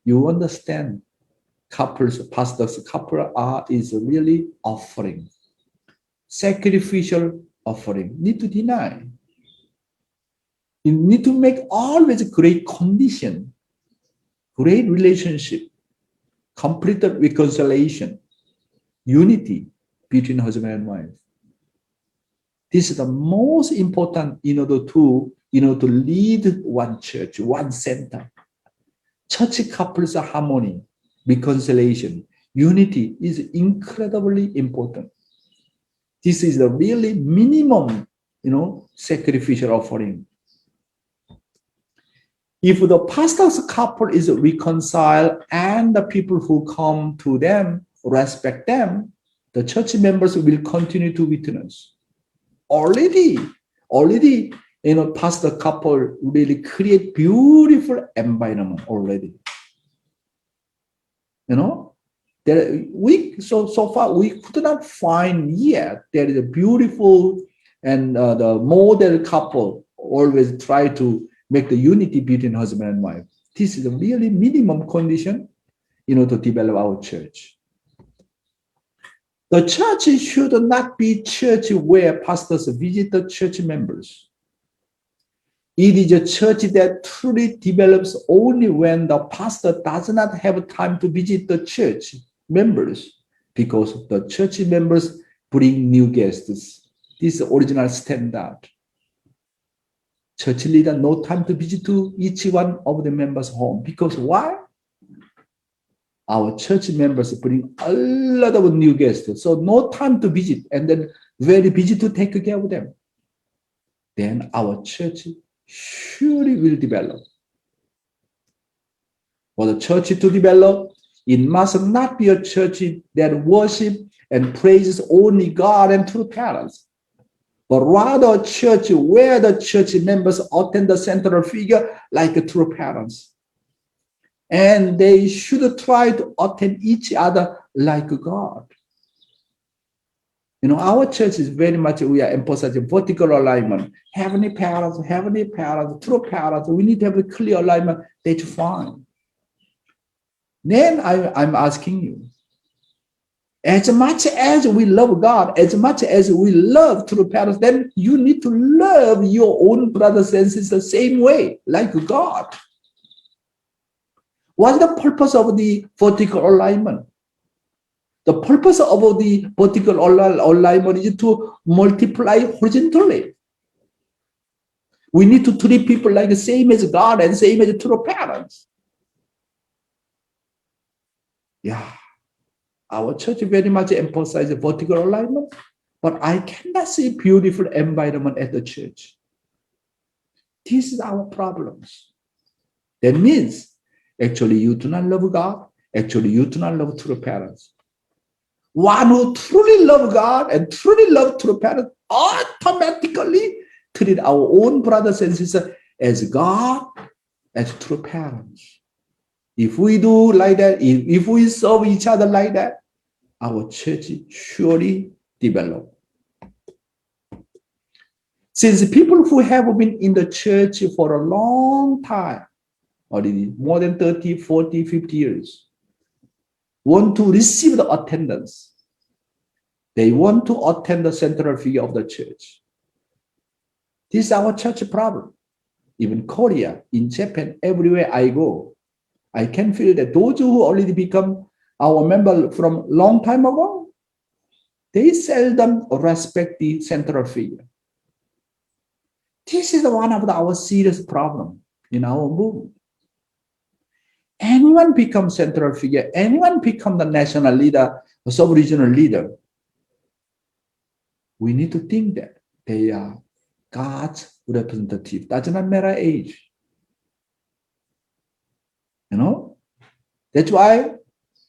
you understand couples, pastors, couple is really offering, sacrificial offering. Need to deny. You need to make always great condition, great relationship, complete reconciliation, unity between husband and wife. This is the most important in order to lead one church, one center. Church couples harmony, reconciliation, unity is incredibly important. This is the really minimum, sacrificial offering. If the pastor's couple is reconciled and the people who come to them respect them, the church members will continue to witness. Already, pastor couple really create beautiful environment already. So far we could not find yet there is a beautiful and the model couple always try to make the unity between husband and wife. This is a really minimum condition, to develop our church. The church should not be church where pastors visit the church members. It is a church that truly develops only when the pastor does not have time to visit the church members because the church members bring new guests. This is the original standard. Church leader no time to visit to each one of the members' home because why? Our church members bring a lot of new guests, so no time to visit, and then very busy to take care of them. Then our church surely will develop. For the church to develop, it must not be a church that worships and praises only God and true parents, but rather a church where the church members attend the central figure like true parents. And they should try to attend each other like God. Our church is very much, we are emphasizing vertical alignment. Heavenly parents, true parents. We need to have a clear alignment. That's fine. Then I'm asking you, as much as we love God, as much as we love true parents, then you need to love your own brothers and sisters the same way, like God. What's the purpose of the vertical alignment? The purpose of the vertical alignment is to multiply horizontally. We need to treat people like the same as God and same as true parents. Yeah, our church very much emphasizes vertical alignment, but I cannot see beautiful environment at the church. This is our problems. That means actually you do not love God. Actually, you do not love true parents. One who truly loves God and truly loves true parents automatically treat our own brothers and sisters as God, as true parents. If we do like that, if we serve each other like that, our church surely develop. Since people who have been in the church for a long time, already more than 30, 40, 50 years, want to receive the attendance. They want to attend the central figure of the church. This is our church problem. Even Korea, in Japan, everywhere I go, I can feel that those who already become our member from long time ago, they seldom respect the central figure. This is one of our serious problems in our movement. Anyone become central figure, anyone become the national leader, the sub-regional leader, we need to think that they are God's representative. Does not matter age. That's why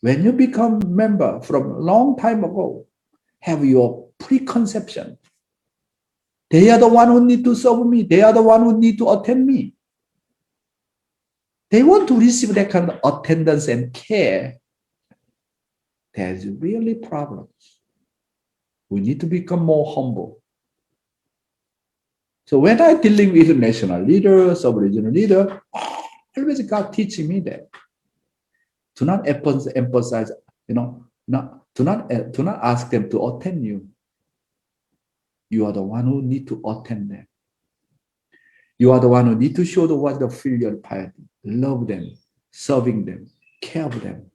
when you become member from a long time ago, have your preconception. They are the one who need to serve me. They are the one who need to attend me. They want to receive that kind of attendance and care. There's really problems. We need to become more humble. So when I'm dealing with a national leader, sub-regional leader, always God teaching me that. Do not emphasize, do not ask them to attend you. You are the one who need to attend them. You are the one who need to show the what the filial piety, love them, serving them, care for them.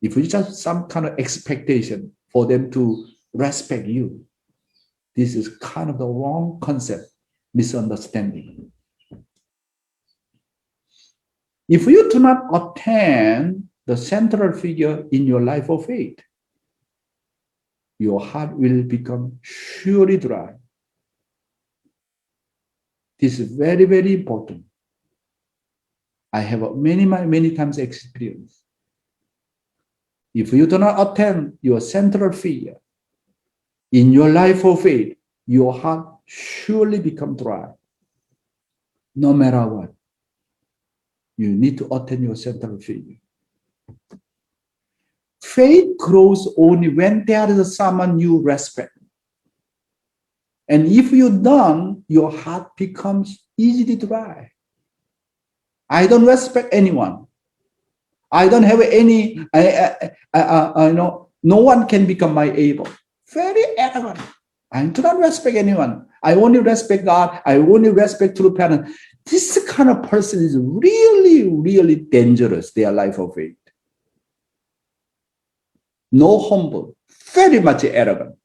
If you just some kind of expectation for them to respect you, this is kind of the wrong concept, misunderstanding. If you do not attend the central figure in your life of faith, your heart will become surely dry. This is very, very important. I have many times experience. If you do not attend your central figure in your life of faith, your heart surely become dry. No matter what, you need to attend your central figure. Faith grows only when there is someone you respect. And if you don't, your heart becomes easily dry. I don't respect anyone. I don't have any, no one can become my able. Very arrogant. I do not respect anyone. I only respect God. I only respect true parents. This kind of person is really, really dangerous, their life of faith. No humble, very much arrogant.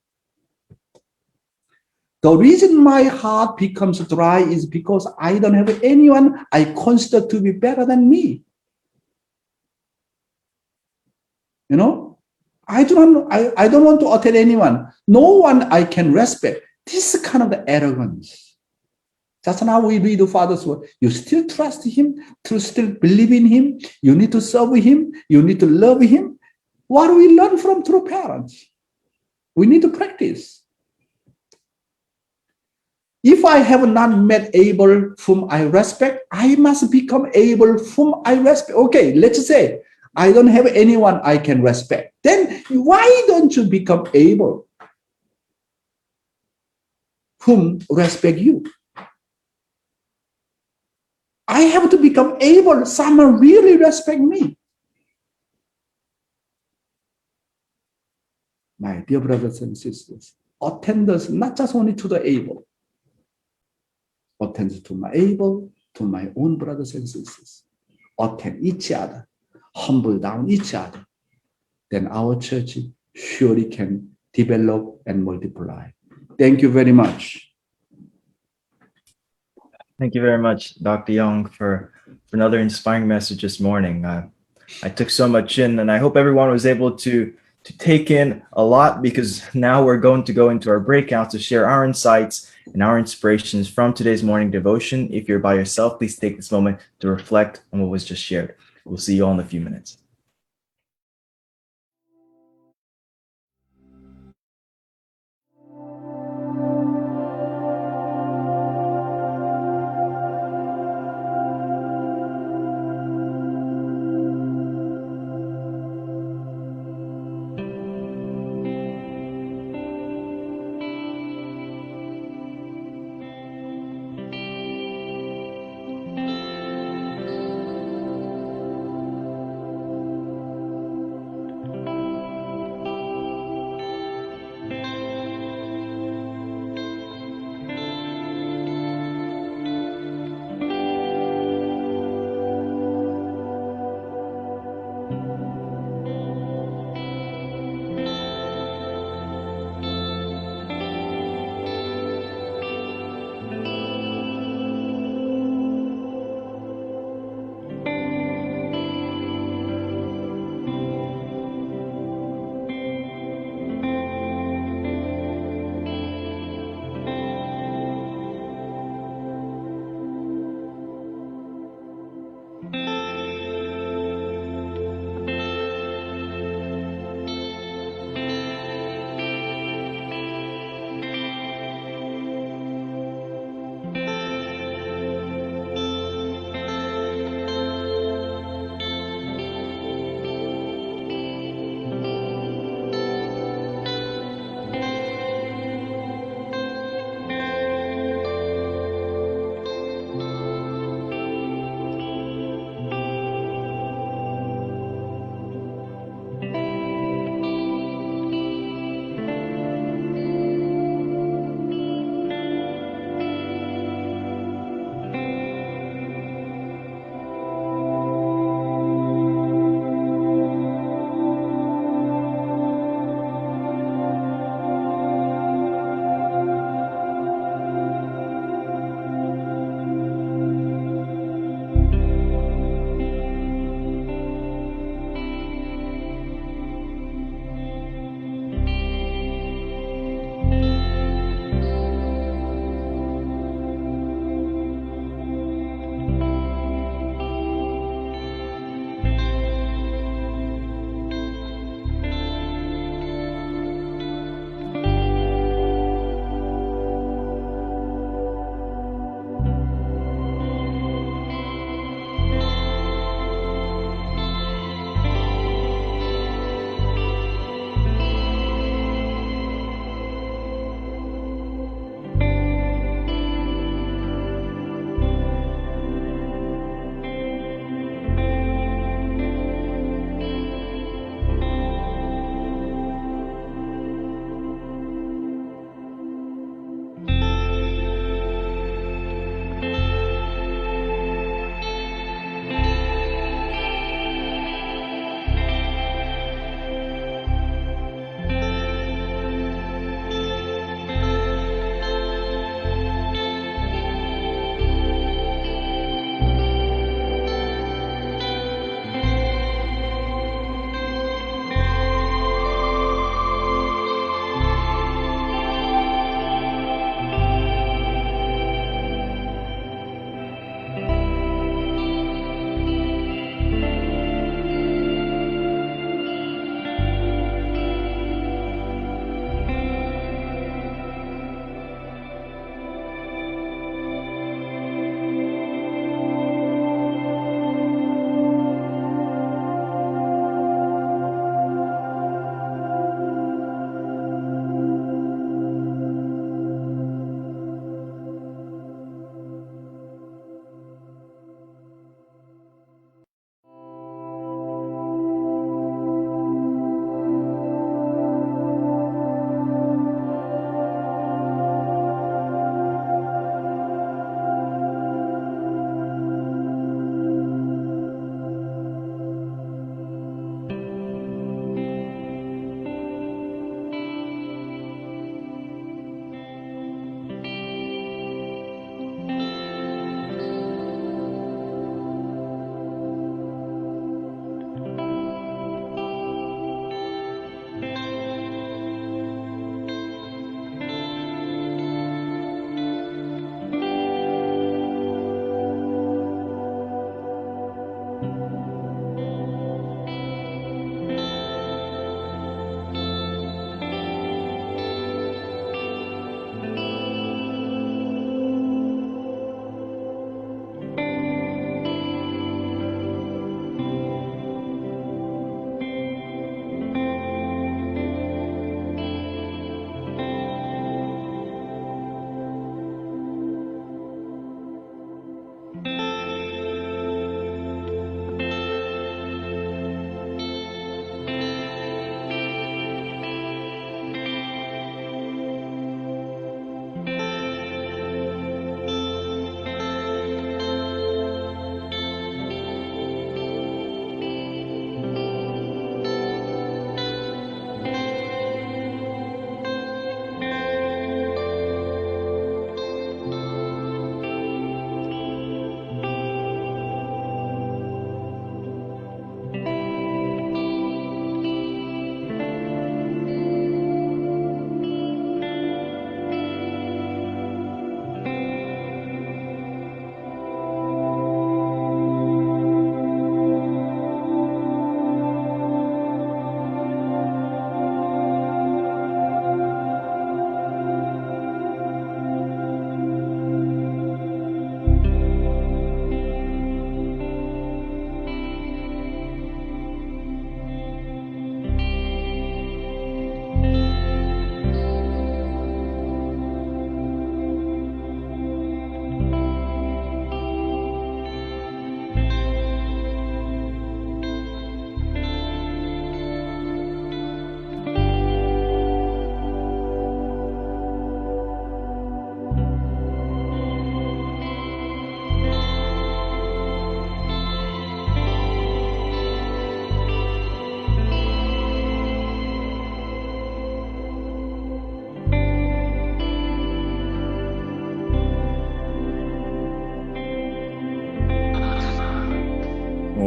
The reason my heart becomes dry is because I don't have anyone I consider to be better than me. I don't want to attend anyone. No one I can respect. This is kind of the arrogance. That's how we read the Father's word. You still trust him, to still believe in him. You need to serve him. You need to love him. What do we learn from true parents? We need to practice. If I have not met Abel whom I respect, I must become Abel whom I respect. Okay, let's say I don't have anyone I can respect. Then why don't you become Abel whom respect you? I have to become able, someone really respect me. My dear brothers and sisters, attend us not just only to the able, attend to my able, to my own brothers and sisters. Attend each other, humble down each other. Then our church surely can develop and multiply. Thank you very much. Thank you very much, Dr. Yong, for another inspiring message this morning. I took so much in, and I hope everyone was able to take in a lot, because now we're going to go into our breakout to share our insights and our inspirations from today's morning devotion. If you're by yourself, please take this moment to reflect on what was just shared. We'll see you all in a few minutes.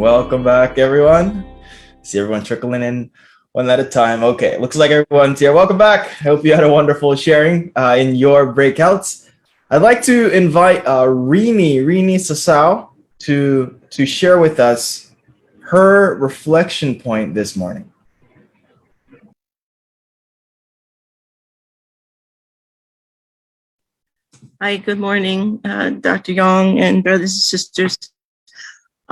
Welcome back, everyone. See everyone trickling in one at a time. Okay, looks like everyone's here. Welcome back. I hope you had a wonderful sharing in your breakouts. I'd like to invite Rini Sasao to share with us her reflection point this morning. Hi, good morning, Dr. Yong and brothers and sisters.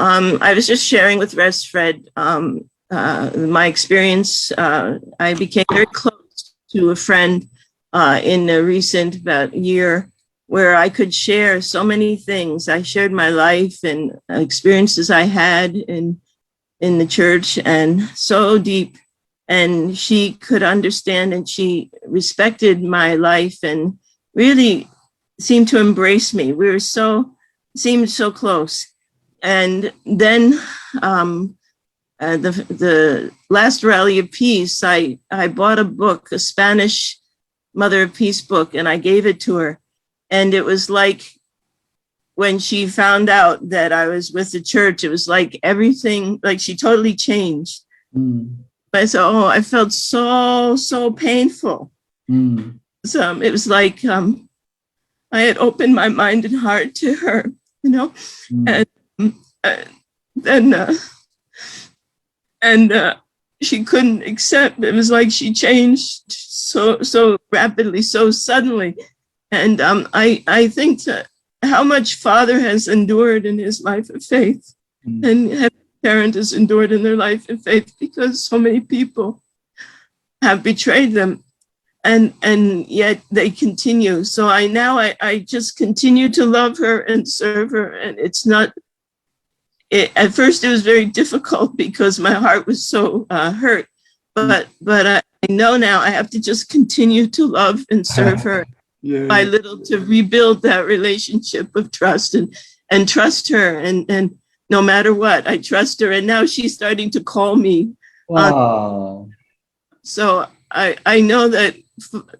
I was just sharing with Fred my experience. I became very close to a friend in the recent about year where I could share so many things. I shared my life and experiences I had in the church, and so deep. And she could understand, and she respected my life and really seemed to embrace me. We were seemed so close. And then the last Rally of Peace, I bought a book, a Spanish Mother of Peace book, and I gave it to her. And it was like when she found out that I was with the church, it was like everything, like she totally changed. I said, oh, I felt so painful. So it was like I had opened my mind and heart to her, you know, and she couldn't accept. It was like she changed so rapidly, so suddenly, and I think that how much Father has endured in his life of faith, and parent has endured in their life of faith, because so many people have betrayed them. And yet they continue. So I just continue to love her and serve her. And it's not, at first it was very difficult because my heart was so hurt. But I know now I have to just continue to love and serve her by little, to rebuild that relationship of trust and trust her. And no matter what, I trust her. And now she's starting to call me. Wow. So I know that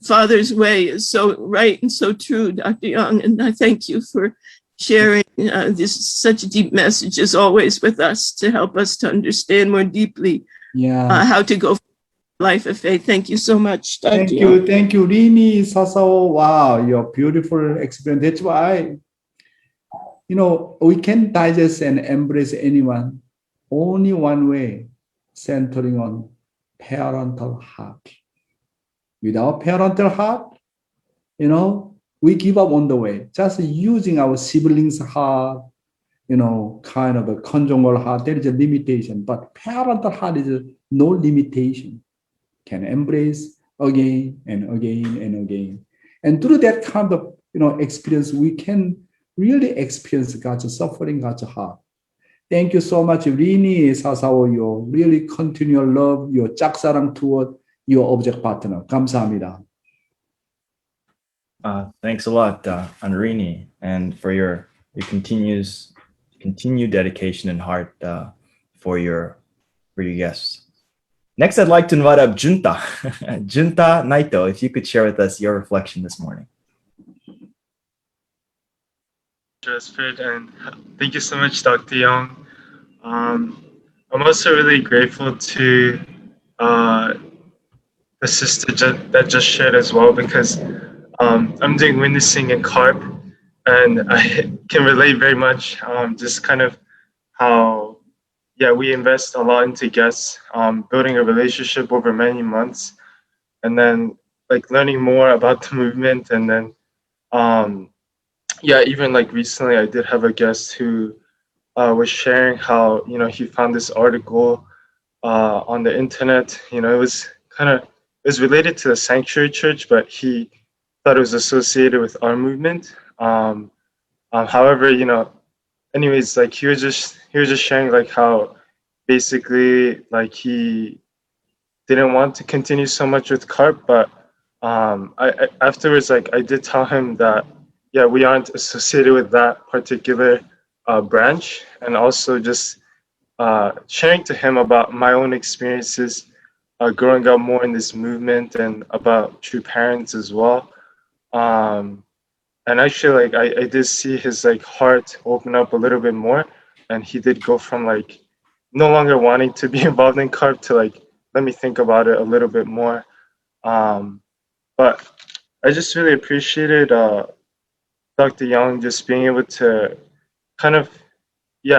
Father's way is so right and so true, Dr. Yong, and I thank you for sharing this such deep messages always with us to help us to understand more deeply how to go for life of faith. Thank you so much, Dr. Yong. Thank you, Rini Sasao. Wow, your beautiful experience. That's why, you know, we can digest and embrace anyone only one way, centering on parental heart. Without parental heart, you know, we give up on the way. Just using our siblings' heart, you know, kind of a conjugal heart, there is a limitation. But parental heart is no limitation. Can embrace again and again and again. And through that kind of, you know, experience, we can really experience God's suffering, God's heart. Thank you so much, Rini Sasao. Your really continual love, your 짝사랑 toward your object partner. 감사합니다. Thanks a lot, Anrini, and for your continued dedication and heart for your guests. Next, I'd like to invite up Junta. Junta Naito, if you could share with us your reflection this morning. And thank you so much, Dr. Yong. I'm also really grateful to the sister that just shared as well, because I'm doing witnessing in CARP, and I can relate very much, just kind of how, we invest a lot into guests, building a relationship over many months, and then like learning more about the movement. And then, even like recently I did have a guest who was sharing how, you know, he found this article on the internet. You know, it was related to the Sanctuary Church, but he thought it was associated with our movement. However, you know, anyways, like he was just sharing like how basically like he didn't want to continue so much with CARP, but I afterwards, like I did tell him that we aren't associated with that particular branch, and also just sharing to him about my own experiences growing up more in this movement, and about true parents as well. And actually, like I did see his like heart open up a little bit more, and he did go from like no longer wanting to be involved in carp to like let me think about it a little bit more. But I just really appreciated Dr. Young just being able to kind of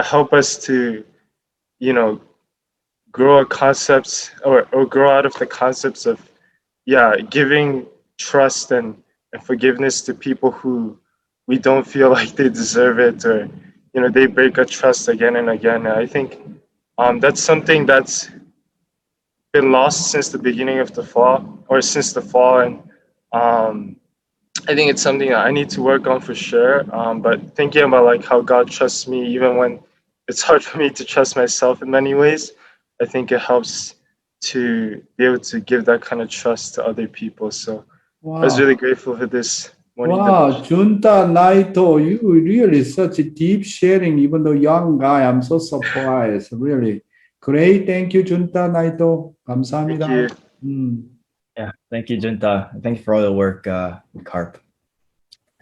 help us to you know grow our concepts or grow out of the concepts of giving trust and forgiveness to people who we don't feel like they deserve it, or they break our trust again and again. And I think that's something that's been lost since the beginning of the fall, or since the fall. And I think it's something that I need to work on for sure. But thinking about like how God trusts me even when it's hard for me to trust myself in many ways, I think it helps to be able to give that kind of trust to other people. So I was Wow. really grateful for this morning Wow, devotion. Junta Naito, you really such a deep sharing, even though young guy. I'm so surprised. Really great. Thank you, Junta Naito. 감사합니다. Thank Yeah, thank you, Junta. Thank you for all the work, Carp.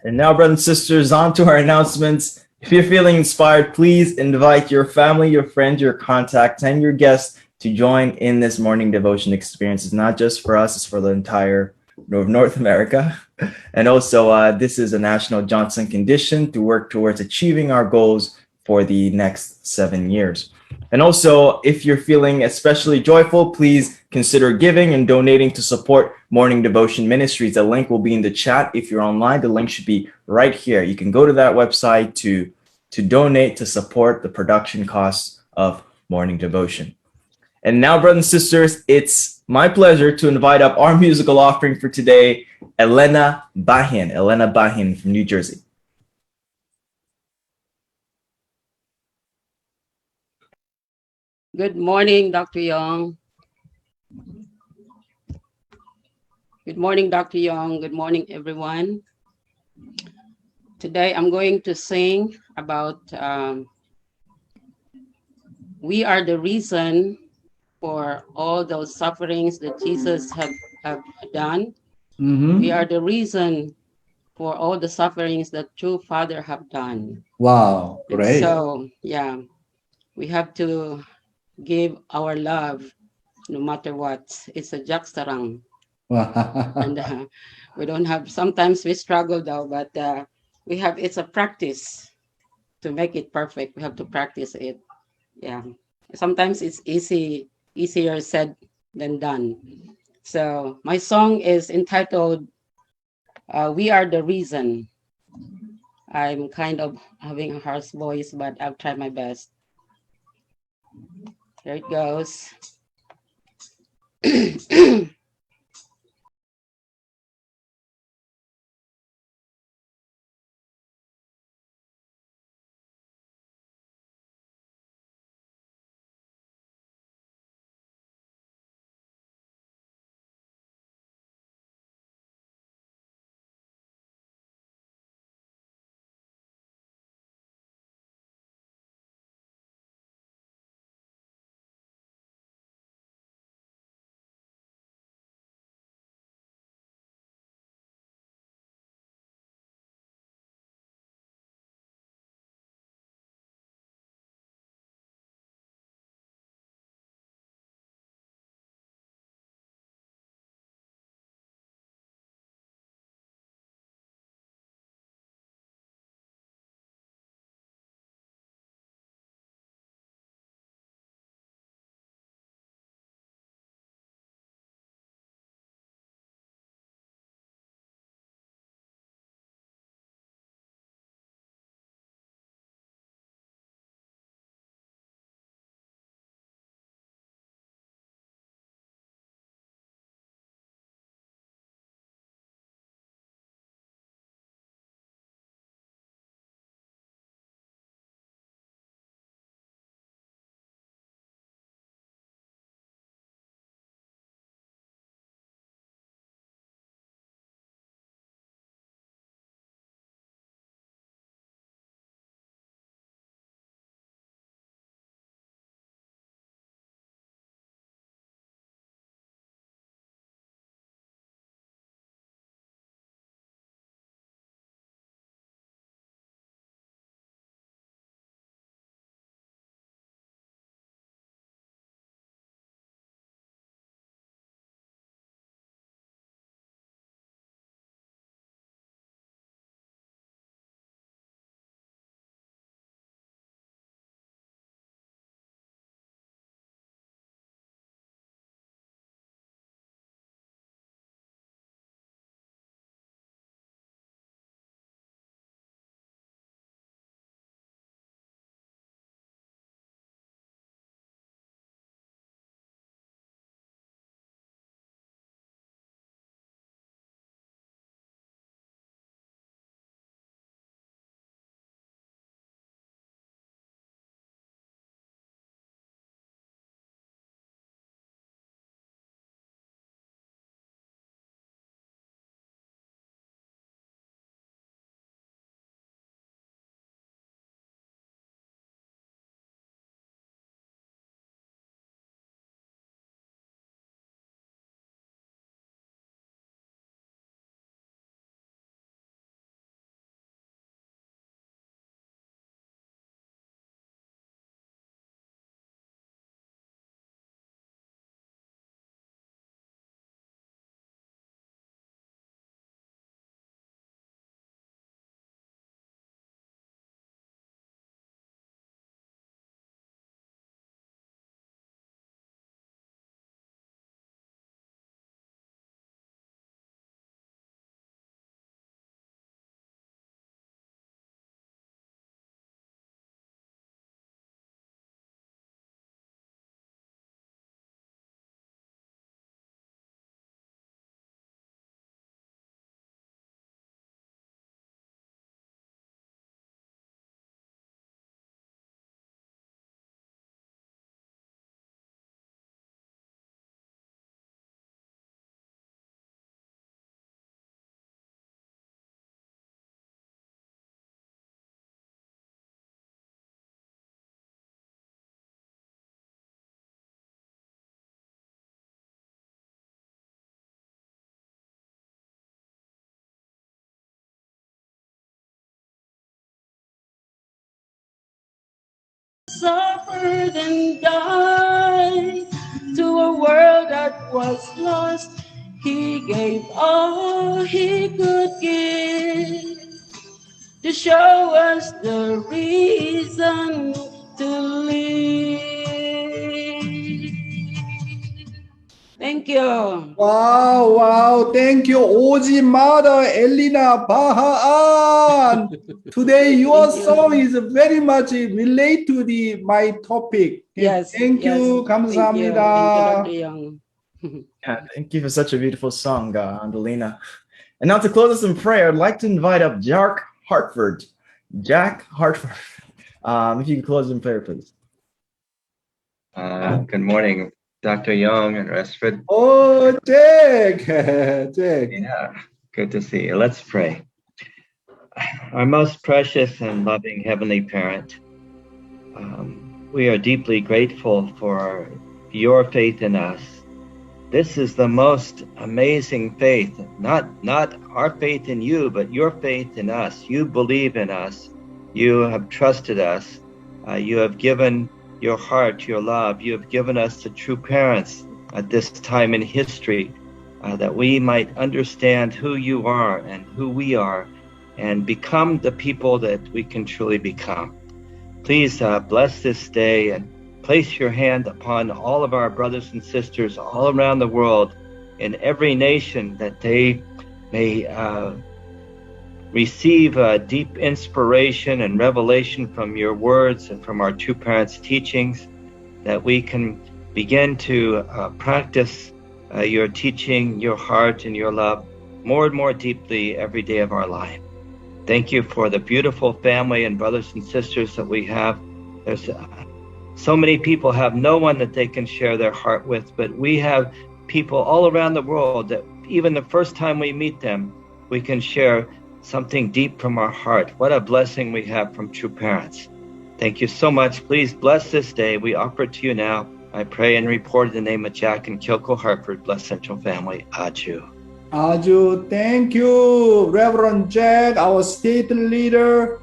And now, brothers and sisters, on to our announcements. If you're feeling inspired, please invite your family, your friends, your contacts, and your guests to join in this morning devotion experience. It's not just for us, it's for the entire North America. And also, this is a national Johnson condition to work towards achieving our goals for the next 7 years. And also, if you're feeling especially joyful, please consider giving and donating to support Morning Devotion Ministries. The link will be in the chat. If you're online, the link should be right here. You can go to that website to donate to support the production costs of Morning Devotion. And now, brothers and sisters, it's my pleasure to invite up our musical offering for today, Elena Bahin from New Jersey. Good morning, Dr. Yong. Good morning, Dr. Yong. Good morning, everyone. Today, I'm going to sing about we are the reason for all those sufferings that Jesus have done. We are the reason for all the sufferings that true Father have done. Wow, And great. so, we have to give our love no matter what. It's a jackstarang. And we don't have, sometimes we struggle though, but it's a practice to make it perfect. We have to practice it. Yeah. Sometimes it's easier said than done. So my song is entitled, We Are the Reason. I'm kind of having a harsh voice, but I'll try my best. There it goes. suffered and died. To a world that was lost, he gave all he could give to show us the reason to live. Thank you. Wow, wow. Thank you, Oji Mother Elena Bahaan. Today, your Thank you. song is very much related to my topic. Yes. Thank yes. you. Thank you. Thank you, 감사합니다. Dr. Young. Yeah, thank you for such a beautiful song, Angelina. And now to close us in prayer, I'd like to invite up Jack Hartford. Jack Hartford. If you can close in prayer, please. Good morning, Dr. Yong and Resford. Oh, Jack. Jack. Yeah, good to see you. Let's pray. Our most precious and loving Heavenly Parent, we are deeply grateful for your faith in us. This is the most amazing faith, not our faith in you, but your faith in us. You believe in us. You have trusted us. You have given your heart, your love. You have given us the true parents at this time in history, that we might understand who you are and who we are and become the people that we can truly become. Please bless this day and place your hand upon all of our brothers and sisters all around the world in every nation, that they may receive deep inspiration and revelation from your words and from our true parents' teachings, that we can begin to practice your teaching, your heart, and your love more and more deeply every day of our life. Thank you for the beautiful family and brothers and sisters that we have. There's so many people have no one that they can share their heart with, but we have people all around the world that even the first time we meet them, we can share something deep from our heart. What a blessing we have from true parents. Thank you so much. Please bless this day. We offer it to you now. I pray and report in the name of Jack and Kyoko Hartford, Blessed Central Family. Aju. Aju, thank you, Reverend Jack, our state leader.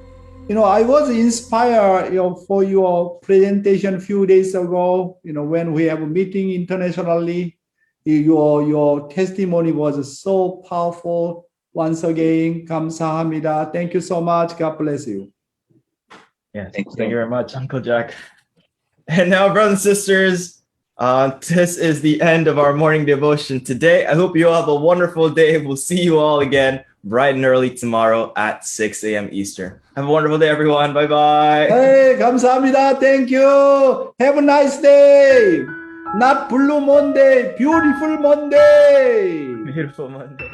I was inspired, for your presentation a few days ago, when we have a meeting internationally. Your testimony was so powerful. Once again, 감사합니다. Thank you so much. God bless you. Yes, thank you very much, Uncle Jack. And now, brothers and sisters, this is the end of our morning devotion today. I hope you all have a wonderful day. We'll see you all again bright and early tomorrow at 6 a.m. Eastern. Have a wonderful day, everyone. Bye-bye. Hey, 감사합니다. Thank you. Have a nice day. Not Blue Monday, beautiful Monday. Beautiful Monday.